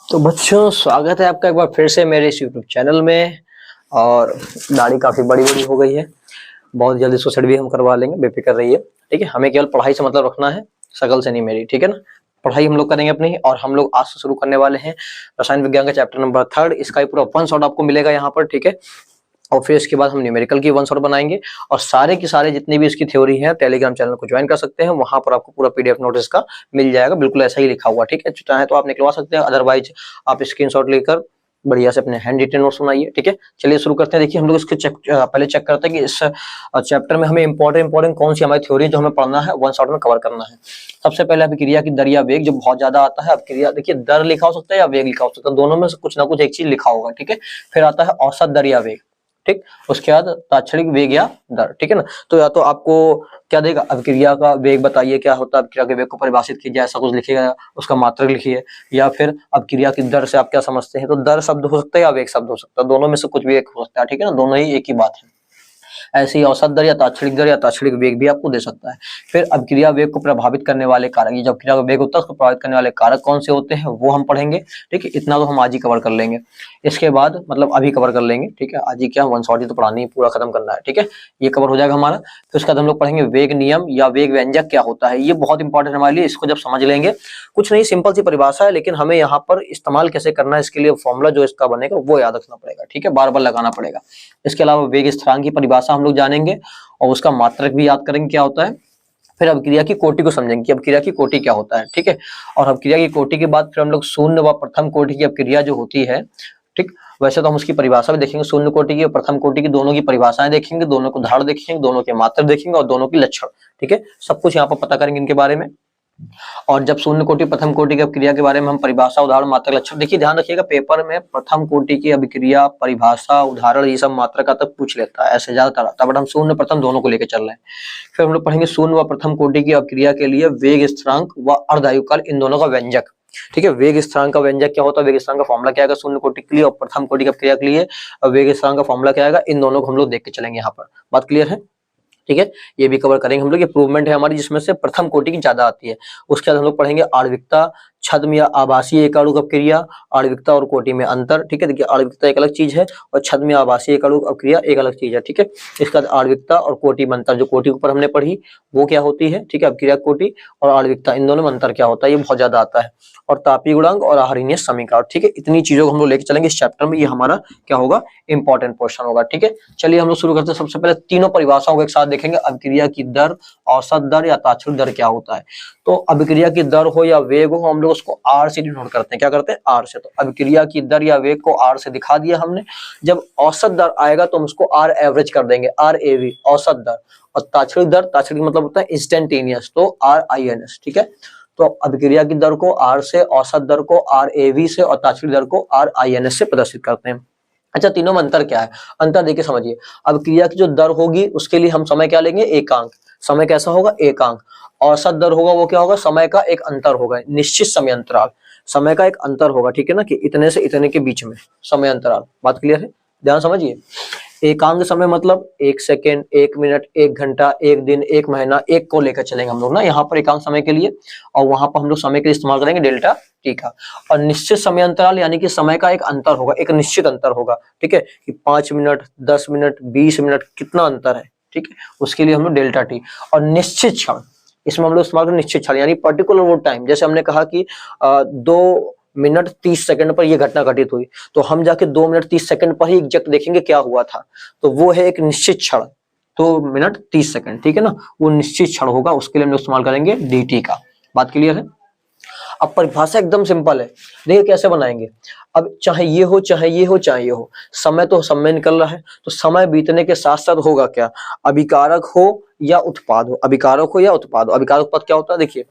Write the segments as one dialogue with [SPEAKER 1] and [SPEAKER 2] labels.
[SPEAKER 1] तो बच्चों, स्वागत है आपका एक बार फिर से मेरे इस यूट्यूब चैनल में। और दाढ़ी काफी बड़ी बड़ी हो गई है, बहुत जल्दी सुसड़ भी हम करवा लेंगे, बेफिक्र रहिए। ठीक है, हमें केवल पढ़ाई से मतलब रखना है, शकल से नहीं मेरी। ठीक है ना, पढ़ाई हम लोग करेंगे अपनी। और हम लोग आज से शुरू करने वाले हैं रसायन विज्ञान का चैप्टर नंबर 3। इसका ही पूरा 1 शॉट आपको मिलेगा यहाँ पर। ठीक है, और फिर इसके बाद हम न्यूमेरिकल की 1 शॉट बनाएंगे। और सारे की सारे जितनी भी इसकी थ्योरी है, टेलीग्राम चैनल को ज्वाइन कर सकते हैं, वहां पर आपको पूरा पीडीएफ नोट्स का मिल जाएगा, बिल्कुल ऐसा ही लिखा हुआ। ठीक है, चाहे तो आप निकलवा सकते हैं, अदरवाइज आप स्क्रीनशॉट लेकर बढ़िया से अपने हैंड रिटन नोट्स बनाइए। ठीक है, चलिए शुरू करते हैं। देखिए, हम लोग इसके पहले चेक करते हैं कि इस चैप्टर में हमें इंपॉर्टेंट कौन सी हमारी थ्योरी जो हमें पढ़ना है 1 शॉट में कवर करना है। सबसे पहले अभिक्रिया की दर या वेग, जो बहुत ज्यादा आता है। अभिक्रिया देखिए, दर लिखा हो सकता है या वेग लिखा हो सकता है, दोनों में से कुछ ना कुछ एक चीज लिखा होगा। ठीक है, फिर आता है औसत दर या वेग। ठीक, उसके बाद तात्क्षणिक वेग या दर। ठीक है ना, तो या तो आपको क्या देगा, अभिक्रिया का वेग बताइए क्या होता है, अभिक्रिया के वेग को परिभाषित कीजिए, ऐसा कुछ लिखिएगा, उसका मात्रक लिखिए। या फिर अभिक्रिया की दर से आप क्या समझते हैं, तो दर शब्द हो सकता है या वेग शब्द हो सकता है, दोनों में से कुछ भी एक हो सकता है। ठीक है ना, दोनों ही एक ही बात है। ऐसे ही औसत दर या तात्क्षणिक वेग भी आपको दे सकता है। फिर अभिक्रिया वेग को प्रभावित करने वाले कारक, ये जब क्रिया का वेग होता है उसको प्रभावित करने वाले कारक कौन से होते हैं वो हम पढ़ेंगे। ठीक है, इतना तो हम आज ही कवर कर लेंगे। इसके बाद मतलब अभी कवर कर लेंगे। ठीक है, आज ही क्या 1 शॉट ही तो पढ़ानी, पूरा खत्म करना है। ठीक है, ये कवर हो जाएगा हमारा। फिर उसके बाद हम लोग पढ़ेंगे वेग नियम या वेग व्यंजक क्या होता है। ये बहुत इंपॉर्टेंट हमारे लिए, इसको जब समझ लेंगे, कुछ नहीं, सिंपल सी परिभाषा है, लेकिन हमें यहाँ पर इस्तेमाल कैसे करना है, इसके लिए फॉर्मूला जो इसका बनेगा वो याद रखना पड़ेगा। ठीक है, बार बार लगाना पड़ेगा। इसके अलावा वेग स्थिरांक की परिभाषा हम लोग जानेंगे और उसका मात्रक भी याद करेंगे क्या होता है। फिर अभिक्रिया की कोटि को समझेंगे कि अभिक्रिया की कोटि क्या होता है। ठीक है, और अभिक्रिया की कोटि के बाद फिर हम लोग शून्य व प्रथम कोटि की अभिक्रिया जो होती है, ठीक, वैसे तो हम उसकी परिभाषा भी देखेंगे, शून्य कोटि की और प्रथम कोटि की दोनों की परिभाषाएं देखेंगे, दोनों को उदाहरण देखेंगे, दोनों के मात्रक देखेंगे और दोनों की लक्षण। ठीक है, सब कुछ यहाँ पर पता करेंगे इनके बारे में। और जब शून्य कोटि प्रथम कोटि की अभिक्रिया के बारे में हम परिभाषा, उदाहरण, मात्रक, लक्षण, देखिए ध्यान रखिएगा, पेपर में प्रथम कोटि की अभिक्रिया, परिभाषा, उदाहरण, ये सब मात्रक का तक पूछ लेता है, ऐसे ज्यादातर आता है, बट हम शून्य प्रथम दोनों को लेकर चल रहे हैं। फिर हम लोग पढ़ेंगे शून्य व प्रथम कोटि की अभिक्रिया के लिए वेग स्थिरांक व अर्धायुकाल, इन दोनों का व्यंजक। ठीक है, वेग स्थिरांक का व्यंजक क्या होता है, वेग स्थिरांक का फॉर्मूला क्या आएगा शून्य कोटि के लिए और प्रथम कोटि की अभिक्रिया के लिए, वेग स्थिरांक का फॉर्मूला क्या आएगा, इन दोनों को हम लोग देख के चलेंगे। यहाँ पर बात क्लियर है। ठीक है, ये भी कवर करेंगे हम लोग। इंप्रूवमेंट है हमारी, जिसमें से प्रथम कोटि की ज्यादा आती है। उसके बाद हम लोग पढ़ेंगे आणविकता, छद्म या आभासीय एकाणुक अपक्रिया, आणविकता और कोटि में अंतर। ठीक है, देखिए आणविकता एक अलग चीज है और छद्म या आभासीय एकाणुक अपक्रिया एक अलग चीज है। ठीक है, इसका आणविकता और कोटि में अंतर, जो कोटि के ऊपर हमने पढ़ी वो क्या होती है। ठीक है, अपक्रिया कोटि और आणविकता, इन दोनों में अंतर क्या होता है, ये बहुत ज्यादा आता है। और तापीय गुणांक और आहारीय समीकरण। ठीक है, इतनी चीजों को हम लोग लेके चलेंगे इस चैप्टर में, ये हमारा क्या होगा, इंपॉर्टेंट पोर्शन होगा। ठीक है, चलिए हम लोग शुरू करते हैं। सबसे पहले तीनों परिभाषाओं को एक साथ देखेंगे। अभिक्रिया की दर, औसत दर या तात्क्षणिक दर क्या होता है। तो अभिक्रिया की दर हो या वेग हो, हम लोग उसको आर से डिनोट करते हैं। क्या करते हैं, आर से। तो अभिक्रिया की दर या वेग को आर से दिखा दिया हमने। जब औसत दर आएगा तो हम उसको आर एवरेज कर देंगे, आर एवी, औसत दर। और तात्क्षणिक दर, तात्क्षणिक मतलब होता है इंस्टेंटेनियस, तो आर आई एन एस। ठीक है, तो अभिक्रिया की दर को आर से, औसत दर को आर एवी से और तात्क्षणिक दर को आर आई एन एस से प्रदर्शित करते हैं। अच्छा, तीनों में अंतर क्या है, अंतर देखिए समझिए। अब क्रिया की जो दर होगी उसके लिए हम समय क्या लेंगे, एकांक। समय कैसा होगा, एकांक। औसत दर होगा वो क्या होगा, समय का एक अंतर होगा, निश्चित समय अंतराल, समय का एक अंतर होगा। ठीक है ना, कि इतने से इतने के बीच में समय अंतराल। बात क्लियर है, ध्यान समझिए। एकांक समय मतलब 1 सेकेंड, 1 मिनट, 1 घंटा, 1 दिन, 1 महीना, एक को लेकर चलेंगे हम लोग ना यहाँ पर एकांक समय के लिए। और वहां पर हम लोग समय के लिए इस्तेमाल करेंगे डेल्टा टी का। और निश्चित समय अंतराल यानी कि समय का एक अंतर होगा, एक निश्चित अंतर होगा। ठीक है, कि 5 मिनट, 10 मिनट, 20 मिनट, कितना अंतर है। ठीक है, उसके लिए हम लोग डेल्टा टी। और निश्चित क्षण, इसमें हम लोग इस्तेमाल करेंगे निश्चित क्षण, यानी पर्टिकुलर वो टाइम। जैसे हमने कहा कि 2 मिनट 30 सेकंड पर यह घटना घटित हुई, तो हम जाके 2 मिनट 30 सेकंड पर ही एग्जैक्ट देखेंगे क्या हुआ था, तो वो है एक निश्चित क्षण, 2 मिनट 30 सेकंड। ठीक है ना, वो निश्चित क्षण होगा, उसके लिए हम लोग इस्तेमाल करेंगे dt का। बात क्लियर है। अब परिभाषा एकदम सिंपल है, देखिए कैसे बनाएंगे। अब चाहे ये हो, चाहे ये हो, चाहे ये हो, समय तो समय निकल रहा है, तो समय बीतने के साथ साथ होगा क्या, अभिकारक हो या उत्पाद हो, अभिकारक हो या उत्पाद हो। अभिकारक पद क्या होता है, देखिए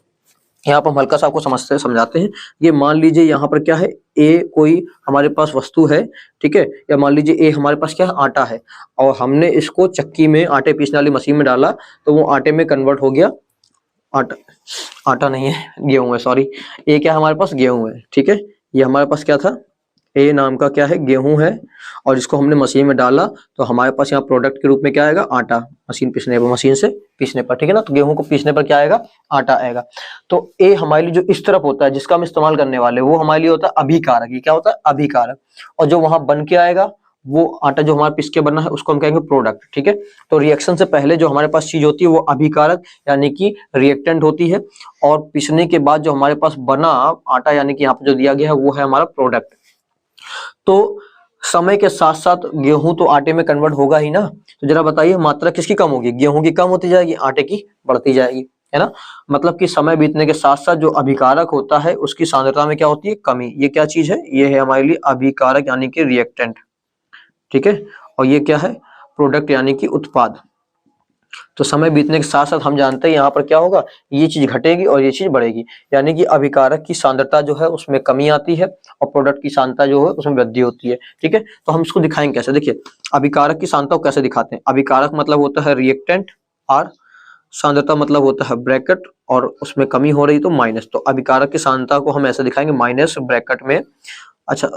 [SPEAKER 1] यहाँ पर हम हल्का सा आपको समझाते हैं। ये मान लीजिए यहाँ पर क्या है, ए कोई हमारे पास वस्तु है, ठीक है, या मान लीजिए ए हमारे पास क्या है, आटा है, और हमने इसको चक्की में, आटे पीसने वाली मशीन में डाला, तो वो आटे में कन्वर्ट हो गया। आटा नहीं है, गेहूं है, सॉरी। ए क्या हमारे पास, गेहूं है। ठीक है, ये हमारे पास क्या था, ए नाम का क्या है, गेहूं है, और इसको हमने मशीन में डाला तो हमारे पास यहाँ प्रोडक्ट के रूप में क्या आएगा, आटा। मशीन पीसने पर, मशीन से पीसने पर, ठीक है ना। तो गेहूं को पीसने पर क्या आएगा, आटा आएगा। तो ए हमारे लिए जो इस तरफ होता है जिसका हम इस्तेमाल करने वाले वो हमारे लिए होता है अभिकारक। ये क्या होता है, अभिकारक। और जो वहां बन के आएगा वो आटा जो हमारा पिस के बना है उसको हम कहेंगे प्रोडक्ट, ठीक है। तो रिएक्शन से पहले जो हमारे पास चीज होती है वो अभिकारक यानी कि रिएक्टेंट होती है, और पिसने के बाद जो हमारे पास बना आटा यानी कि यहाँ पे जो दिया गया है वो है हमारा प्रोडक्ट। तो समय के साथ साथ गेहूं तो आटे में कन्वर्ट होगा ही ना। तो जरा बताइए मात्रा किसकी कम होगी, गेहूं की कम होती जाएगी, आटे की बढ़ती जाएगी, है ना। मतलब कि समय बीतने के साथ साथ जो अभिकारक होता है उसकी सांद्रता में क्या होती है, कमी। ये क्या चीज है, ये है हमारे लिए अभिकारक यानी कि रिएक्टेंट, ठीक है। और ये क्या है, प्रोडक्ट यानी कि उत्पाद। तो समय बीतने के साथ साथ हम जानते हैं यहाँ पर क्या होगा, ये चीज घटेगी और ये चीज बढ़ेगी, यानी कि अभिकारक की सांद्रता जो है उसमें कमी आती है और प्रोडक्ट की सांद्रता जो है उसमें वृद्धि होती है, ठीक है। तो हम इसको दिखाएंगे कैसे, देखिए अभिकारक की सांद्रता को कैसे दिखाते हैं। अभिकारक मतलब होता है रिएक्टेंट आर, सांद्रता मतलब होता है ब्रैकेट, और उसमें कमी हो रही तो माइनस। तो अभिकारक की सांद्रता को हम ऐसे दिखाएंगे माइनस ब्रैकेट में। अच्छा,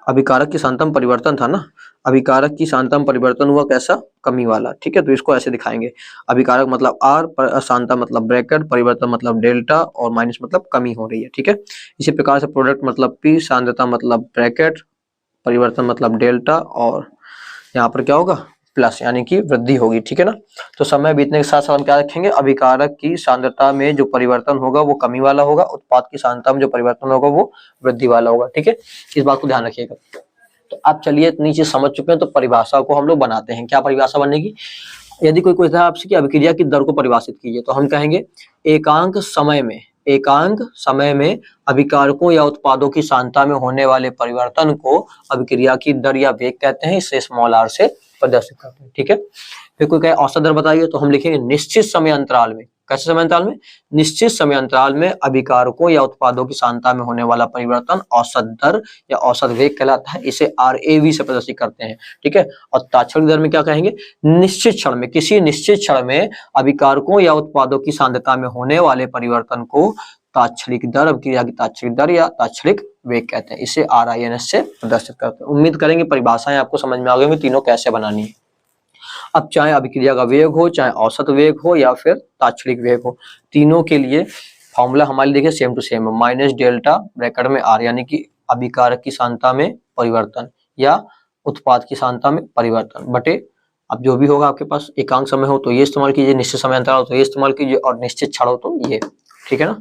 [SPEAKER 1] अभिकारक की सांद्रता में परिवर्तन था ना, अभिकारक की सांद्रता में परिवर्तन हुआ कैसा, कमी वाला, ठीक है। तो इसको ऐसे दिखाएंगे, अभिकारक मतलब आर, सांद्रता मतलब ब्रैकेट, परिवर्तन मतलब डेल्टा, और माइनस मतलब कमी हो रही है, ठीक है। इसी प्रकार से प्रोडक्ट मतलब पी, सांद्रता मतलब ब्रैकेट, परिवर्तन मतलब डेल्टा, और यहाँ पर क्या होगा, प्लस यानी कि वृद्धि होगी, ठीक है ना। तो समय बीतने के साथ साथ हम क्या रखेंगे, अभिकारक की सांद्रता में जो परिवर्तन होगा वो कमी वाला होगा, उत्पाद की सांद्रता में जो परिवर्तन होगा वो वृद्धि वाला होगा, ठीक है। इस बात को ध्यान रखिएगा। तो आप चलिए इतनी चीज समझ चुके हैं, तो परिभाषा को हम लोग बनाते हैं। क्या परिभाषा बनेगी, यदि कोई पूछता है आपसे कि अभिक्रिया की दर को परिभाषित कीजिए, तो हम कहेंगे एकांक समय में अभिकारकों या उत्पादों की सांद्रता में होने वाले परिवर्तन को अभिक्रिया की दर या वेग कहते हैं। इसे स्मॉल आर से प्रदर्शित करते हैं, ठीक है। फिर कोई कहे औसत दर बताइए, तो हम लिखेंगे निश्चित समय अंतराल में। कैसे समय अंतराल में, निश्चित समय अंतराल में अभिकारकों या उत्पादों की सांद्रता में होने वाला परिवर्तन औसत दर या औसत वेग कहलाता है। इसे RAV से प्रदर्शित करते हैं, ठीक है। और तात्क्षणिक दर में क्या कहेंगे, निश्चित क्षण में, किसी निश्चित क्षण में अभिकारकों या उत्पादों की सांद्रता में होने वाले परिवर्तन को तात्क्षणिक दर, अभिक्रिया की तात्क्षणिक दर या तात्क्षणिक वेग कहते हैं। इसे RINS से प्रदर्शित करते हैं। उम्मीद करेंगे परिभाषाएं आपको समझ में आ गई होंगी, तीनों कैसे बनानी है। अब चाहे अभिक्रिया का वेग हो, चाहे औसत वेग हो, या फिर तात्क्षणिक वेग हो, तीनों के लिए फॉर्मूला हमारे देखिए सेम टू सेम है, माइनस डेल्टा ब्रैकेट में आर, यानी कि अभिकारक की सांद्रता में परिवर्तन या उत्पाद की सांद्रता में परिवर्तन बटे, अब जो भी होगा आपके पास, एकांक समय हो तो ये इस्तेमाल कीजिए, निश्चित समय अंतराल हो तो ये इस्तेमाल कीजिए, और निश्चित क्षण हो तो ये, ठीक है ना।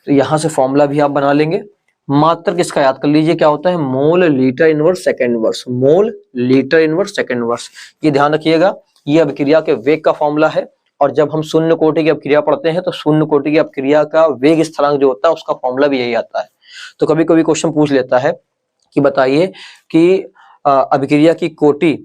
[SPEAKER 1] तो यहाँ से फॉर्मूला भी आप बना लेंगे। मात्रक किसका याद कर लीजिए, क्या होता है, mole litre inverse second verse, mole litre inverse second verse. ये ध्यान रखिएगा, ये अभिक्रिया के वेग का फॉर्मूला है। और जब हम शून्य कोटि की अभिक्रिया पढ़ते हैं तो शून्य कोटि की अभिक्रिया का वेग स्थिरांक जो होता है उसका फॉर्मूला भी यही आता है। तो कभी कभी क्वेश्चन पूछ लेता है कि बताइए कि अभिक्रिया की कोटि,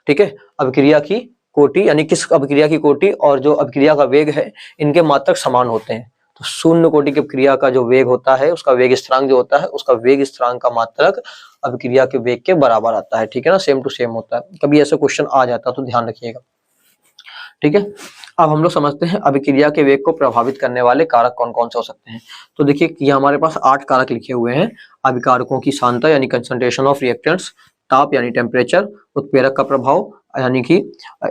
[SPEAKER 1] ठीक है, अभिक्रिया की कोटि यानी किस अभिक्रिया की कोटि और जो अभिक्रिया का वेग है इनके मात्रक समान होते हैं। तो शून्य कोटि की अभिक्रिया का जो वेग होता है उसका वेग स्थिरांक जो होता है उसका वेग स्थिरांक का मात्रक अभिक्रिया के वेग के बराबर आता है, ठीक है ना, सेम टू सेम होता है। कभी ऐसा क्वेश्चन आ जाता है तो ध्यान रखिएगा, ठीक है। अब हम लोग समझते हैं अभिक्रिया के वेग को प्रभावित करने वाले कारक कौन कौन से हो सकते हैं। तो देखिए ये हमारे पास 8 कारक लिखे हुए हैं। अभिकारकों की सांद्रता यानी कंसंट्रेशन ऑफ रिएक्टेंट्स, ताप यानी टेम्परेचर, उत्प्रेरक का प्रभाव यानी कि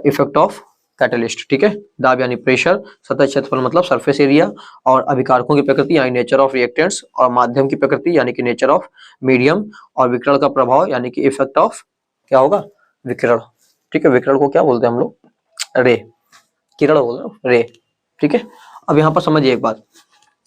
[SPEAKER 1] इफेक्ट ऑफ कैटलिस्ट, ठीक है, दाब यानी प्रेशर, सतह क्षेत्रफल मतलब सरफेस एरिया, और अभिकारकों की प्रकृति यानी नेचर ऑफ रिएक्टेंट्स, और माध्यम की प्रकृति यानी कि नेचर ऑफ मीडियम, और विकिरण का प्रभाव यानी कि इफेक्ट ऑफ क्या होगा, विकिरण, ठीक है। विकिरण को क्या बोलते हैं हम लोग, रे, किरण बोल रहे हो, रे, ठीक है। अब यहाँ पर समझिए एक बात,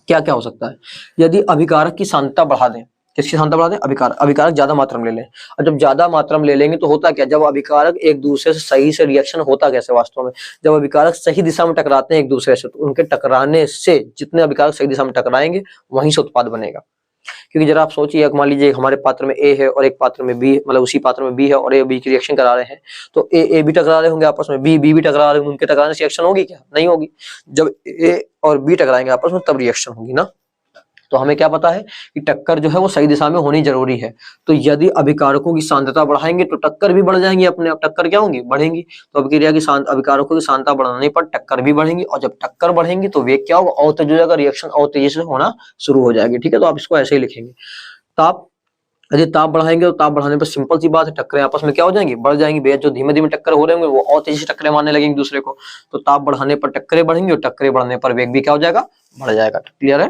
[SPEAKER 1] क्या क्या हो सकता है यदि अभिकारक की सांद्रता बढ़ा दें, किसकी सांद्रता बढ़ा दें, अभिकारक ज्यादा मात्रा में ले लें। और जब ज्यादा मात्रा में ले लेंगे तो होता क्या, जब अभिकारक एक दूसरे से सही से रिएक्शन होता कैसे वास्तव में, जब अभिकारक सही दिशा में टकराते हैं एक दूसरे से तो उनके टकराने से जितने अभिकारक सही दिशा में टकराएंगे वहीं से उत्पाद बनेगा। क्योंकि जरा आप सोचिए, मान लीजिए हमारे पात्र में ए है और एक पात्र में बी, मतलब उसी पात्र में बी है और ए बी की रिएक्शन करा रहे हैं, तो ए बी टकरा रहे होंगे आपस में, बी भी टकरा रहे होंगे, उनके टकराने से रिएक्शन होगी क्या, नहीं होगी। जब ए और बी टकराएंगे आपस में तब रिएक्शन होगी ना। तो हमें क्या पता है कि टक्कर जो है वो सही दिशा में होनी जरूरी है। तो यदि अभिकारकों की सांद्रता बढ़ाएंगे तो टक्कर भी बढ़ जाएंगी, अपने आप टक्कर क्या होंगी, बढ़ेंगी। तो अभिक्रिया की अभिकारकों की सांद्रता बढ़ाने पर टक्कर भी बढ़ेंगी, और जब टक्कर बढ़ेंगी तो वेग क्या होगा, और तेज हो जाएगा, रिएक्शन और तेजी से होना शुरू हो जाएगी, ठीक है। तो आप इसको ऐसे ही लिखेंगे, ताप, यदि ताप बढ़ाएंगे तो ताप बढ़ाने पर सिंपल सी बात है टक्करें आपस में क्या हो जाएंगी, बढ़ जाएंगी। बेहद जो धीमे धीमे टक्कर हो रहे होंगे वो और तेजी से टक्करें मारने लगेंगे दूसरे को। तो ताप बढ़ाने पर टक्करें बढ़ेंगी और टक्करें बढ़ने पर वेग भी क्या हो जाएगा, बढ़ जाएगा। क्लियर है।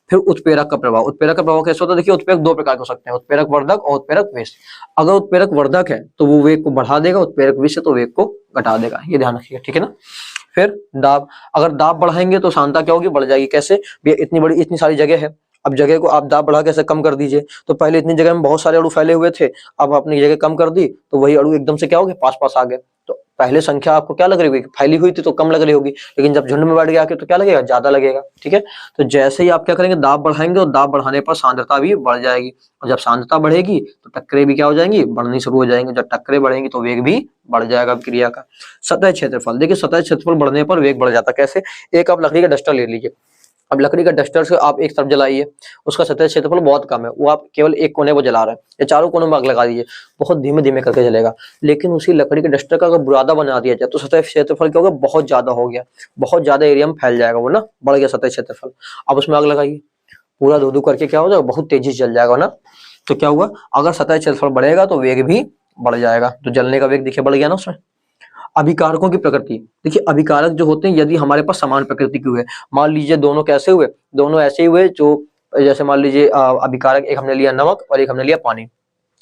[SPEAKER 1] फिर उत्प्रेरक का प्रभाव, उत्प्रेरक का प्रभाव कैसे होता है, देखिए उत्प्रेरक दो प्रकार के हो सकते हैं, उत्प्रेरक वर्धक और उत्प्रेरक विष। अगर उत्प्रेरक वर्धक है तो वो वेग को बढ़ा देगा, उत्प्रेरक विष है तो वेग को घटा देगा, ये ध्यान रखिएगा, ठीक है ना। फिर दाब, अगर दाब बढ़ाएंगे तो सांद्रता क्या होगी, बढ़ जाएगी। कैसे, इतनी सारी जगह है, अब जगह को आप दाब बढ़ा कैसे कम कर दीजिए। तो पहले इतनी जगह में बहुत सारे अणु फैले हुए थे, अब आपने जगह कम कर दी तो वही अणु एकदम से क्या हो गए, पास पास आ गए। तो पहले संख्या आपको क्या लग रही होगी, फैली हुई थी तो कम लग रही होगी, लेकिन जब झुंड में बैठ गया तो क्या लगेगा, ज्यादा लगेगा। ठीक है, तो जैसे ही आप क्या करेंगे, दाब बढ़ाएंगे और दाब बढ़ाने पर सांद्रता भी बढ़ जाएगी, और जब सांद्रता बढ़ेगी तो टक्करें भी क्या हो जाएंगी, बढ़नी शुरू हो जाएंगी। जब टक्करें बढ़ेंगी तो वेग भी बढ़ जाएगा क्रिया का। सतह क्षेत्रफल, देखिए सतह क्षेत्रफल बढ़ने पर वेग बढ़ जाता है। कैसे, एक आप लकड़ी का डस्टर ले लीजिए, अब लकड़ी का डस्टर से आप एक तरफ जलाइए, उसका सतह क्षेत्रफल बहुत कम है, वो आप केवल एक कोने को जला रहे हैं, या चारों कोनों में आग लगा दीजिए, बहुत धीमे धीमे करके जलेगा। लेकिन उसी लकड़ी के डस्टर का अगर बुरादा बना दिया जाए तो सतह क्षेत्रफल क्या होगा, बहुत ज्यादा हो गया, बहुत ज्यादा एरिया में फैल जाएगा वो ना, बढ़ गया सतह क्षेत्रफल। अब उसमें आग लगाइए, पूरा धू धू करके क्या हो जाएगा, बहुत तेजी से जल जाएगा ना। तो क्या हुआ, अगर सतह क्षेत्रफल बढ़ेगा तो वेग भी बढ़ जाएगा, तो जलने का वेग देखिए बढ़ गया ना उसमें। अभिकारकों की प्रकृति, देखिए अभिकारक जो होते हैं यदि हमारे पास समान प्रकृति के हुए, मान लीजिए दोनों कैसे हुए, दोनों ऐसे हुए जो, जैसे मान लीजिए अभिकारक, एक हमने लिया नमक और एक हमने लिया पानी,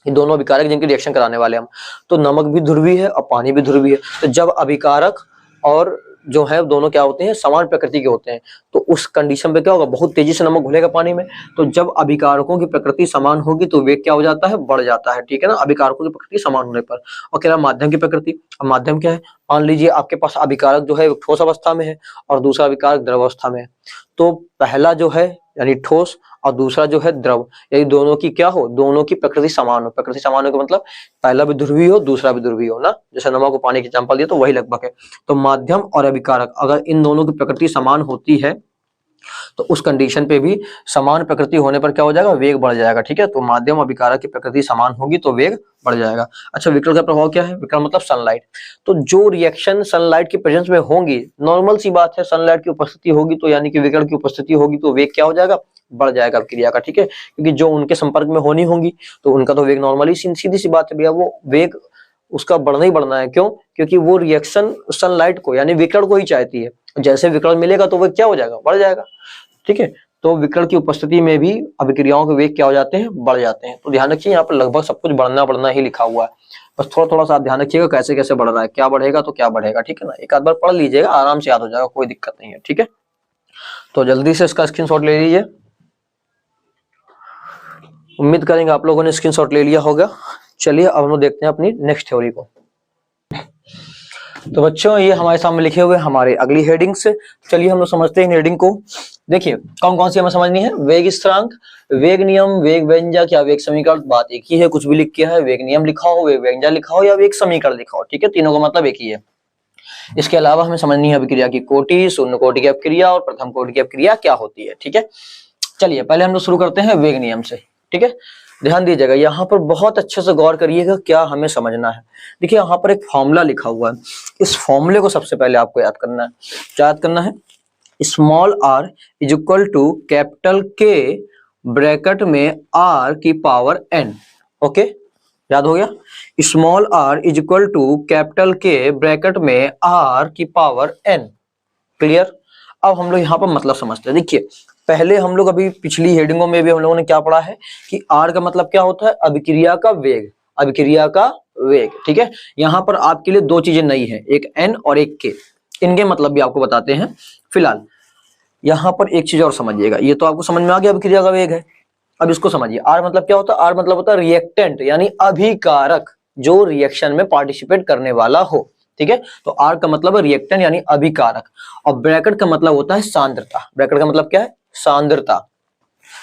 [SPEAKER 1] ये दोनों अभिकारक जिनकी रिएक्शन कराने वाले हम, तो नमक भी ध्रुवीय है और पानी भी ध्रुवीय है। तो जब अभिकारक और जो है दोनों क्या होते हैं, समान प्रकृति के होते हैं, तो उस कंडीशन पे क्या होगा, बहुत तेजी से नमक घुलेगा पानी में। तो जब अभिकारकों की प्रकृति समान होगी तो वेग क्या हो जाता है, बढ़ जाता है। ठीक है ना, अभिकारकों की प्रकृति समान होने पर। और कह रहा माध्यम की प्रकृति, अब माध्यम क्या है, मान लीजिए आपके पास अभिकारक जो है ठोस अवस्था में है और दूसरा अभिकारक द्रव अवस्था में है, तो पहला जो है यानी ठोस और दूसरा जो है द्रव, यदि दोनों की क्या हो, दोनों की प्रकृति समान हो, प्रकृति समान हो का मतलब पहला भी ध्रुवीय हो दूसरा भी ध्रुवीय हो ना, जैसे नमक को पानी की एग्जांपल दिया तो वही लगभग है। तो माध्यम और अभिकारक अगर इन दोनों की प्रकृति समान होती है तो उस कंडीशन पे भी समान प्रकृति होने पर क्या हो जाएगा, वेग बढ़ जाएगा। ठीक है, तो माध्यम अभिकारक की प्रकृति समान होगी तो वेग बढ़ जाएगा। अच्छा, विकर्ण का प्रभाव क्या है, विकर्ण मतलब सनलाइट। तो जो रिएक्शन सनलाइट की प्रेजेंस में होंगी, नॉर्मल सी बात है, सनलाइट की उपस्थिति होगी तो यानी कि विकर्ण की उपस्थिति होगी तो वेग क्या हो जाएगा, बढ़ जाएगा क्रिया का। ठीक है, क्योंकि जो उनके संपर्क में होनी होंगी तो उनका तो वेग नॉर्मली सीधी सी बात है भैया, वो वेग उसका बढ़ना ही बढ़ना है। क्यों, क्योंकि वो रिएक्शन सनलाइट को यानी विकर्ण को ही चाहती है, जैसे विकर्ण मिलेगा तो वो क्या हो जाएगा, बढ़ जाएगा। ठीक है, तो विकर्ण की उपस्थिति में भी अभिक्रियाओं के वेग क्या हो जाते हैं, बढ़ जाते हैं। तो ध्यान रखिए यहाँ पर लगभग सब कुछ बढ़ना बढ़ना ही लिखा हुआ है, बस थोड़ा थोड़ा सा आप ध्यान रखिएगा कैसे कैसे बढ़ रहा है, क्या बढ़ेगा तो क्या बढ़ेगा। ठीक है ना, एक आध बार पढ़ लीजिएगा, आराम से याद हो जाएगा, कोई दिक्कत नहीं है। ठीक है, तो जल्दी से इसका स्क्रीनशॉट ले लीजिए। उम्मीद करेंगे आप लोगों ने स्क्रीनशॉट ले लिया होगा। चलिए अब हम लोग देखते हैं अपनी नेक्स्ट थ्योरी को। तो बच्चों ये हमारे सामने लिखे हुए हमारे अगली हेडिंग से, चलिए हम लोग समझते हैं इन हेडिंग को। देखिए कौन कौन सी हमें समझनी है, वेग स्थिरांक, वेग नियम, वेग व्यंजक या वेग समीकरण, बात एक ही है, कुछ भी लिख के है, वेग नियम लिखा हो, वेग व्यंजक लिखा हो या वेग समीकरण लिखा हो। ठीक है, तीनों का मतलब एक ही है। इसके अलावा हमें समझनी है अभिक्रिया की कोटि, शून्य कोटि की अभिक्रिया और प्रथम कोटि की अभिक्रिया क्या होती है। ठीक है, चलिए पहले हम लोग शुरू करते हैं वेग नियम से। ठीक है, ध्यान दीजिएगा, यहाँ पर बहुत अच्छे से गौर करिएगा क्या हमें समझना है। देखिए यहाँ पर एक फॉर्मूला लिखा हुआ है, इस फॉर्मूले को सबसे पहले आपको याद करना है। क्या याद करना है, small r is equal to capital K bracket में आर की पावर एन। ओके, याद हो गया, small r is equal to capital K bracket में आर की पावर एन। क्लियर, अब हम लोग यहाँ पर मतलब समझते हैं। देखिए पहले हम लोग अभी पिछली हेडिंगों में भी हम लोगों ने क्या पढ़ा है कि आर का मतलब क्या होता है, अभिक्रिया का वेग, अभिक्रिया का वेग। ठीक है, यहाँ पर आपके लिए दो चीजें नई है, एक एन और एक के, इनके मतलब भी आपको बताते हैं। फिलहाल यहाँ पर एक चीज और समझिएगा, ये तो आपको समझ में आ गया अभिक्रिया का वेग है, अब इसको समझिए। आर मतलब क्या होता है, आर मतलब होता है रिएक्टेंट यानी अभिकारक, जो रिएक्शन में पार्टिसिपेट करने वाला हो। ठीक है, तो आर का मतलब है रिएक्टेंट यानी अभिकारक, और ब्रैकेट का मतलब होता है सांद्रता। ब्रैकेट का मतलब क्या है, सांद्रता।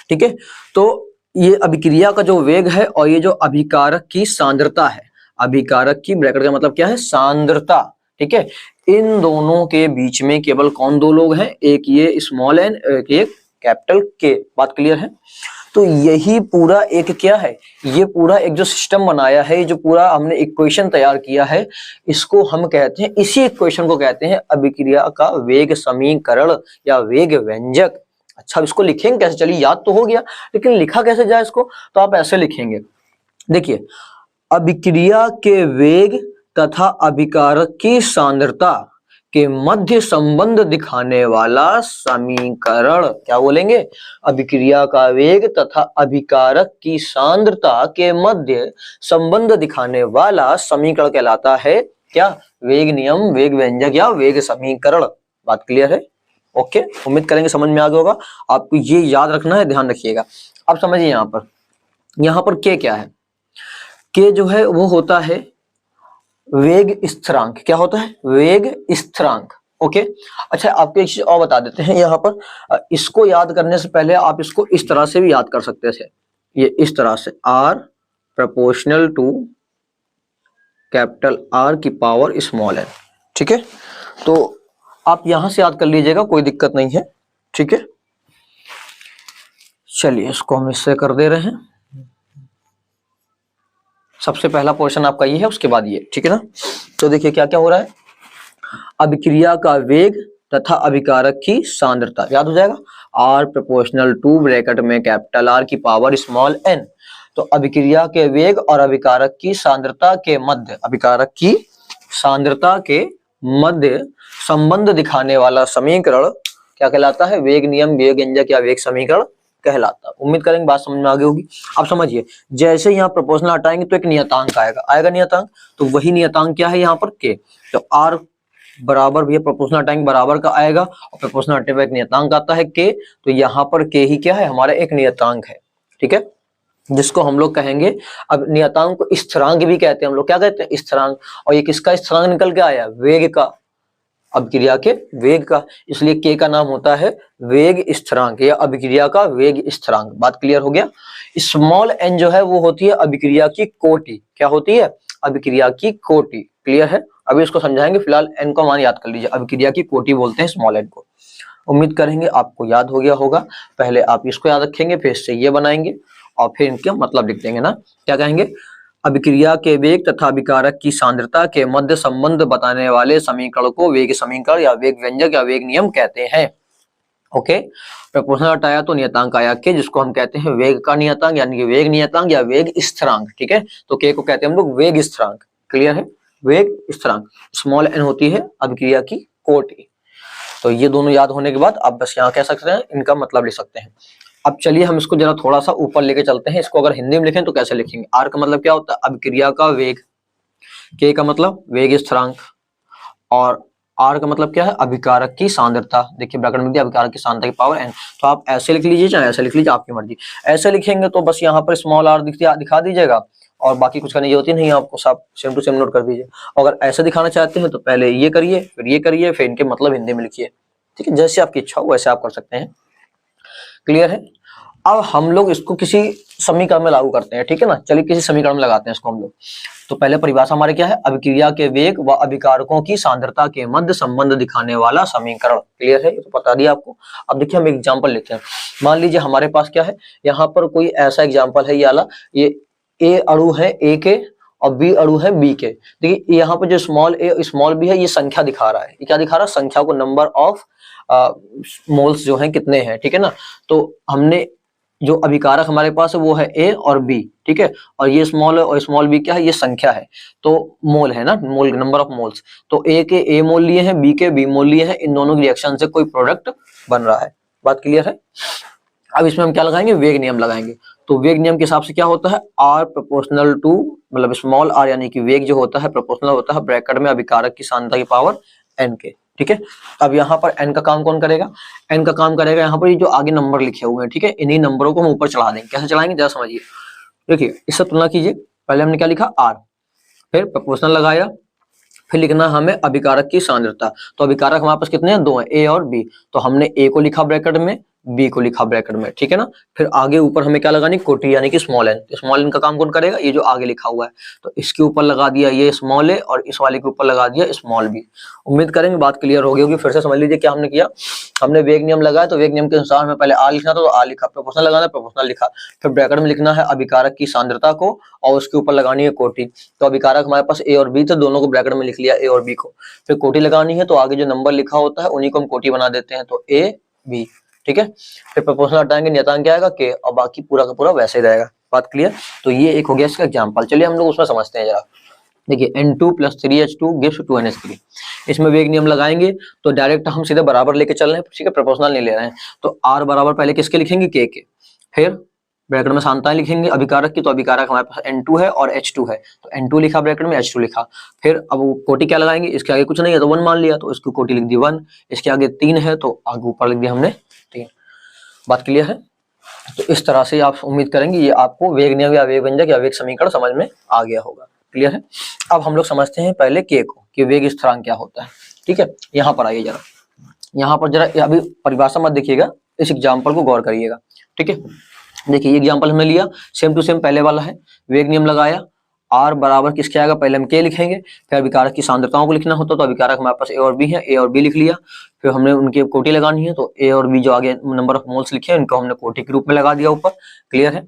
[SPEAKER 1] ठीक है, तो ये अभिक्रिया का जो वेग है और ये जो अभिकारक की सांद्रता है, अभिकारक की ब्रैकेट का मतलब क्या है, सांद्रता। ठीक है, इन दोनों के बीच में केवल कौन दो लोग हैं, एक ये स्मॉल एन, एक कैपिटल के। बात क्लियर है, तो यही पूरा एक क्या है, ये पूरा एक जो सिस्टम बनाया है, जो पूरा हमने इक्वेशन तैयार किया है, इसको हम कहते हैं, इसी इक्वेशन को कहते हैं अभिक्रिया का वेग समीकरण या वेग व्यंजक। अच्छा, अब इसको लिखेंगे कैसे? चलिए याद तो हो गया, लेकिन लिखा कैसे जाए इसको? तो आप ऐसे लिखेंगे, देखिए, अभिक्रिया के वेग तथा अभिकारक की सांद्रता के मध्य संबंध दिखाने वाला समीकरण। क्या बोलेंगे? अभिक्रिया का वेग तथा अभिकारक की सांद्रता के मध्य संबंध दिखाने वाला समीकरण कहलाता है क्या? वेग नियम, वेग व्यंजक या वेग समीकरण। बात क्लियर है? ओके, उम्मीद करेंगे समझ में आ गया होगा। आपको ये याद रखना है, ध्यान रखिएगा। अब समझिए यहाँ पर के क्या है? के जो है वो होता है वेग स्थिरांक। क्या होता है? वेग स्थिरांक। ओके, अच्छा, आपको एक चीज और बता देते हैं यहाँ पर। इसको याद करने से पहले आप इसको इस तरह से भी याद कर सकते थे, ये इस तरह से, r proportional to capital R की पावर स्मॉल एन। ठीक है, तो आप यहां से याद कर लीजिएगा, कोई दिक्कत नहीं है। ठीक है, चलिए इसको हम इससे कर दे रहे हैं। सबसे पहला पोर्शन आपका ये है, उसके बाद ये। ठीक है ना? तो देखिए क्या क्या हो रहा है। अभिक्रिया का वेग तथा अभिकारक की सांद्रता, याद हो जाएगा, आर प्रोपोर्शनल टू ब्रैकेट में कैपिटल आर की पावर स्मॉल एन। तो अभिक्रिया के वेग और अभिकारक की सांद्रता के मध्य, अभिकारक की सांद्रता के मध्य संबंध दिखाने वाला समीकरण क्या कहलाता है? वेग नियम, वेग व्यंजक या वेग समीकरण कहलाता है। उम्मीद करेंगे बात समझ में आ गई होगी। अब समझिए, जैसे यहाँ प्रोपोर्शनल हटाएंगे तो एक नियतांक आएगा नियतांक। तो वही नियतांक क्या है यहाँ पर? के। तो आर बराबर भी प्रोपोर्शनल हटाएंगे बराबर का आएगा, और प्रोपोर्शनल हटे हुए एक नियतांक आता है के। तो यहाँ पर के ही क्या है? हमारा एक नियतांक है। ठीक है, जिसको हम लोग कहेंगे, अब नियतांक को स्थिरांक भी कहते हैं हम लोग। क्या कहते हैं? स्थिरांक। और ये किसका स्थिरांक निकल के आया? वेग का, अभिक्रिया के वेग का। इसलिए के का नाम होता है वेग स्थिरांक या अभिक्रिया का वेग स्थिरांक। बात क्लियर हो गया? स्मॉल एन जो है वो होती है अभिक्रिया की कोटि। क्या होती है? अभिक्रिया की कोटि। क्लियर है? अभी इसको समझाएंगे, फिलहाल एन को मान याद कर लीजिए। अभिक्रिया की कोटि बोलते हैं स्मॉल एन को। उम्मीद करेंगे आपको याद हो गया होगा। पहले आप इसको याद रखेंगे, फिर इससे ये बनाएंगे और फिर इनके मतलब लिख देंगे ना। क्या कहेंगे? अभिक्रिया के वेग तथा अभिकारक की सांद्रता के मध्य संबंध बताने वाले समीकरण को वेग समीकरण या वेग व्यंजक या वेग नियम कहते हैं। ओके, प्रोपोर्शनल हटाया तो नियतांक आया के, जिसको हम कहते हैं वेग का नियतांक यानी कि वेग नियतांक या वेग स्थिरांक। ठीक है, तो के को कहते हैं हम लोग वेग स्थिरांक। क्लियर है? वेग स्थिरांक। स्मॉल एन होती है अभिक्रिया की कोटि। तो ये दोनों याद होने के बाद आप बस यहाँ कह सकते हैं, इनका मतलब लिख सकते हैं। अब चलिए हम इसको जरा थोड़ा सा ऊपर लेके चलते हैं। इसको अगर हिंदी में लिखें तो कैसे लिखेंगे? आर का मतलब क्या होता है? अभिक्रिया का वेग। के का मतलब वेग स्थिरांक। और आर का मतलब क्या है? अभिकारक की सांद्रता। देखिए ब्रैकेट में दिया अभिकारक की सांद्रता की पावर एन। तो आप ऐसे लिख लीजिए चाहे ऐसे लिख लीजिए, आपकी मर्जी। ऐसे लिखेंगे तो बस यहाँ पर स्मॉल आर दिखा दीजिएगा और बाकी कुछ करने की जरूरत ही नहीं है आपको, सब सेम टू सेम नोट कर दीजिए। अगर ऐसे दिखाना चाहते हैं तो पहले ये करिए, फिर ये करिए, फिर इनके मतलब हिंदी में लिखिए। ठीक है, जैसे आपकी इच्छा हो वैसे आप कर सकते हैं। क्लियर है? अब हम लोग इसको किसी समीकरण में लागू करते हैं। ठीक है ना? चलिए किसी समीकरण में लगाते हैं इसको हम लोग। तो पहले परिभाषा हमारे क्या है? अभिक्रिया के वेग व अभिकारकों की सांद्रता के मध्य संबंध दिखाने वाला समीकरण। क्लियर है? ये तो बता दिया आपको। अब देखिए हम एग्जांपल लेते हैं। मान लीजिए हमारे पास क्या है, यहाँ पर कोई ऐसा एग्जाम्पल है, ये वाला, ये ए अणु है ए के और बी अणु है बी के। देखिए यहाँ पर जो स्मॉल ए स्मॉल बी है, ये संख्या दिखा रहा है। ये क्या दिखा रहा है? संख्या को, नंबर ऑफ मोल्स जो हैं कितने हैं। ठीक है ना? तो हमने जो अभिकारक हमारे पास है वो है ए और बी। ठीक है, और ये स्मॉल है और स्मॉल बी क्या है? ये संख्या है, तो मोल है ना, मोल, नंबर ऑफ मोल्स। तो ए के ए मोल लिए हैं, बी के बी मोल लिए हैं, इन दोनों की रिएक्शन से कोई प्रोडक्ट बन रहा है। बात क्लियर है? अब इसमें हम क्या लगाएंगे? वेग नियम लगाएंगे। तो वेग नियम के हिसाब से क्या होता है? आर प्रोपोर्शनल टू, मतलब स्मॉल आर यानी कि वेग जो होता है प्रोपोर्शनल होता है ब्रैकेट में अभिकारक की सांद्रता की पावर एन के। ठीक है, अब यहाँ पर एन का काम कौन करेगा? एन का काम करेगा यहाँ पर ये जो आगे नंबर लिखे हुए हैं। ठीक है, इन्हीं नंबरों को हम ऊपर चढ़ा देंगे। कैसे चढ़ाएंगे जरा समझिए। देखिए इससे तुलना कीजिए। पहले हमने क्या लिखा? आर, फिर प्रोपोर्शनल लगाया, फिर लिखना हमें अभिकारक की सांद्रता। तो अभिकारक हमारे पास कितने हैं? दो हैं, ए और बी। तो हमने ए को लिखा ब्रैकेट में, बी को लिखा ब्रैकेट में। ठीक है ना? फिर आगे ऊपर हमें क्या लगानी? कोटि यानी कि स्मॉल एन। स्मॉल एन का काम कौन करेगा? ये जो आगे लिखा हुआ है। तो इसके ऊपर लगा दिया ये स्मॉल ए और इस वाले के ऊपर लगा दिया स्मॉल बी। उम्मीद करेंगे बात क्लियर हो गई होगी। फिर से समझ लीजिए क्या हमने किया। हमने वेग नियम लगाया, तो वेग नियम के अनुसार हमें पहले आर लिखना था तो आर लिखा, प्रोपोर्शनल लगाना प्रोपोर्शनल लिखा, फिर ब्रैकेट में लिखना है अभिकारक की सांद्रता को और उसके ऊपर लगानी है कोटि। तो अभिकारक हमारे पास ए और बी थे, दोनों को ब्रैकेट में लिख लिया, ए और बी को। फिर कोटि लगानी है, तो आगे जो नंबर लिखा होता है उन्हीं को हम कोटि बना देते हैं। तो ए बी, ठीक है। फिर प्रोपोर्शनल हटाएंगे, नियतांक क्या आएगा के, और बाकी पूरा का पूरा वैसे ही रहेगा। बात क्लियर। तो ये एक हो गया इसका एग्जाम्पल। चलिए हम लोग उसमें समझते हैं जरा। देखिए N2 + 3H2 gives 2NH3। इसमें वेग नियम लगाएंगे तो डायरेक्ट हम सीधे बराबर लेके चल रहे हैं, ठीक है, प्रोपोर्शनल नहीं ले रहे हैं। तो R बराबर पहले किसके लिखेंगे, K के। फिर ब्रैकेट में सांताएं लिखेंगे अभिकारक की, तो अभिकारक हमारे पास N2 है और H2 है, तो N2 लिखा ब्रैकेट में, H2 लिखा। फिर अब कोटि क्या लगाएंगे, इसके आगे कुछ नहीं है तो 1 मान लिया, तो इसकी कोटि लिख दी 1। इसके आगे 3 है तो आगे ऊपर लिख दिया हमने 3। बात क्लियर है। तो इस तरह से आप उम्मीद करेंगे ये आपको वेग नियम या वेग व्यंजक या वेग समीकरण समझ में आ गया होगा। क्लियर है। अब हम लोग समझते हैं पहले के को, कि वेग स्थिरांक क्या होता है। ठीक है, यहाँ पर आइए जरा, यहाँ पर जरा अभी परिभाषा मत देखिएगा, इस एग्जाम्पल को गौर करिएगा। ठीक है, देखिए ये एग्जाम्पल हमने लिया, सेम टू सेम पहले वाला है। वेग नियम लगाया, आर बराबर किसके आएगा, पहले हम के लिखेंगे, फिर अभिकारक की सांद्रताओं को लिखना होता, तो अभिकारक हमारे पास ए और बी है, ए और बी लिख लिया। फिर हमने उनकी कोटि लगानी है, तो ए और बी जो आगे नंबर ऑफ मोल्स लिखे हैं उनको हमने कोटि के रूप में लगा दिया ऊपर। क्लियर है।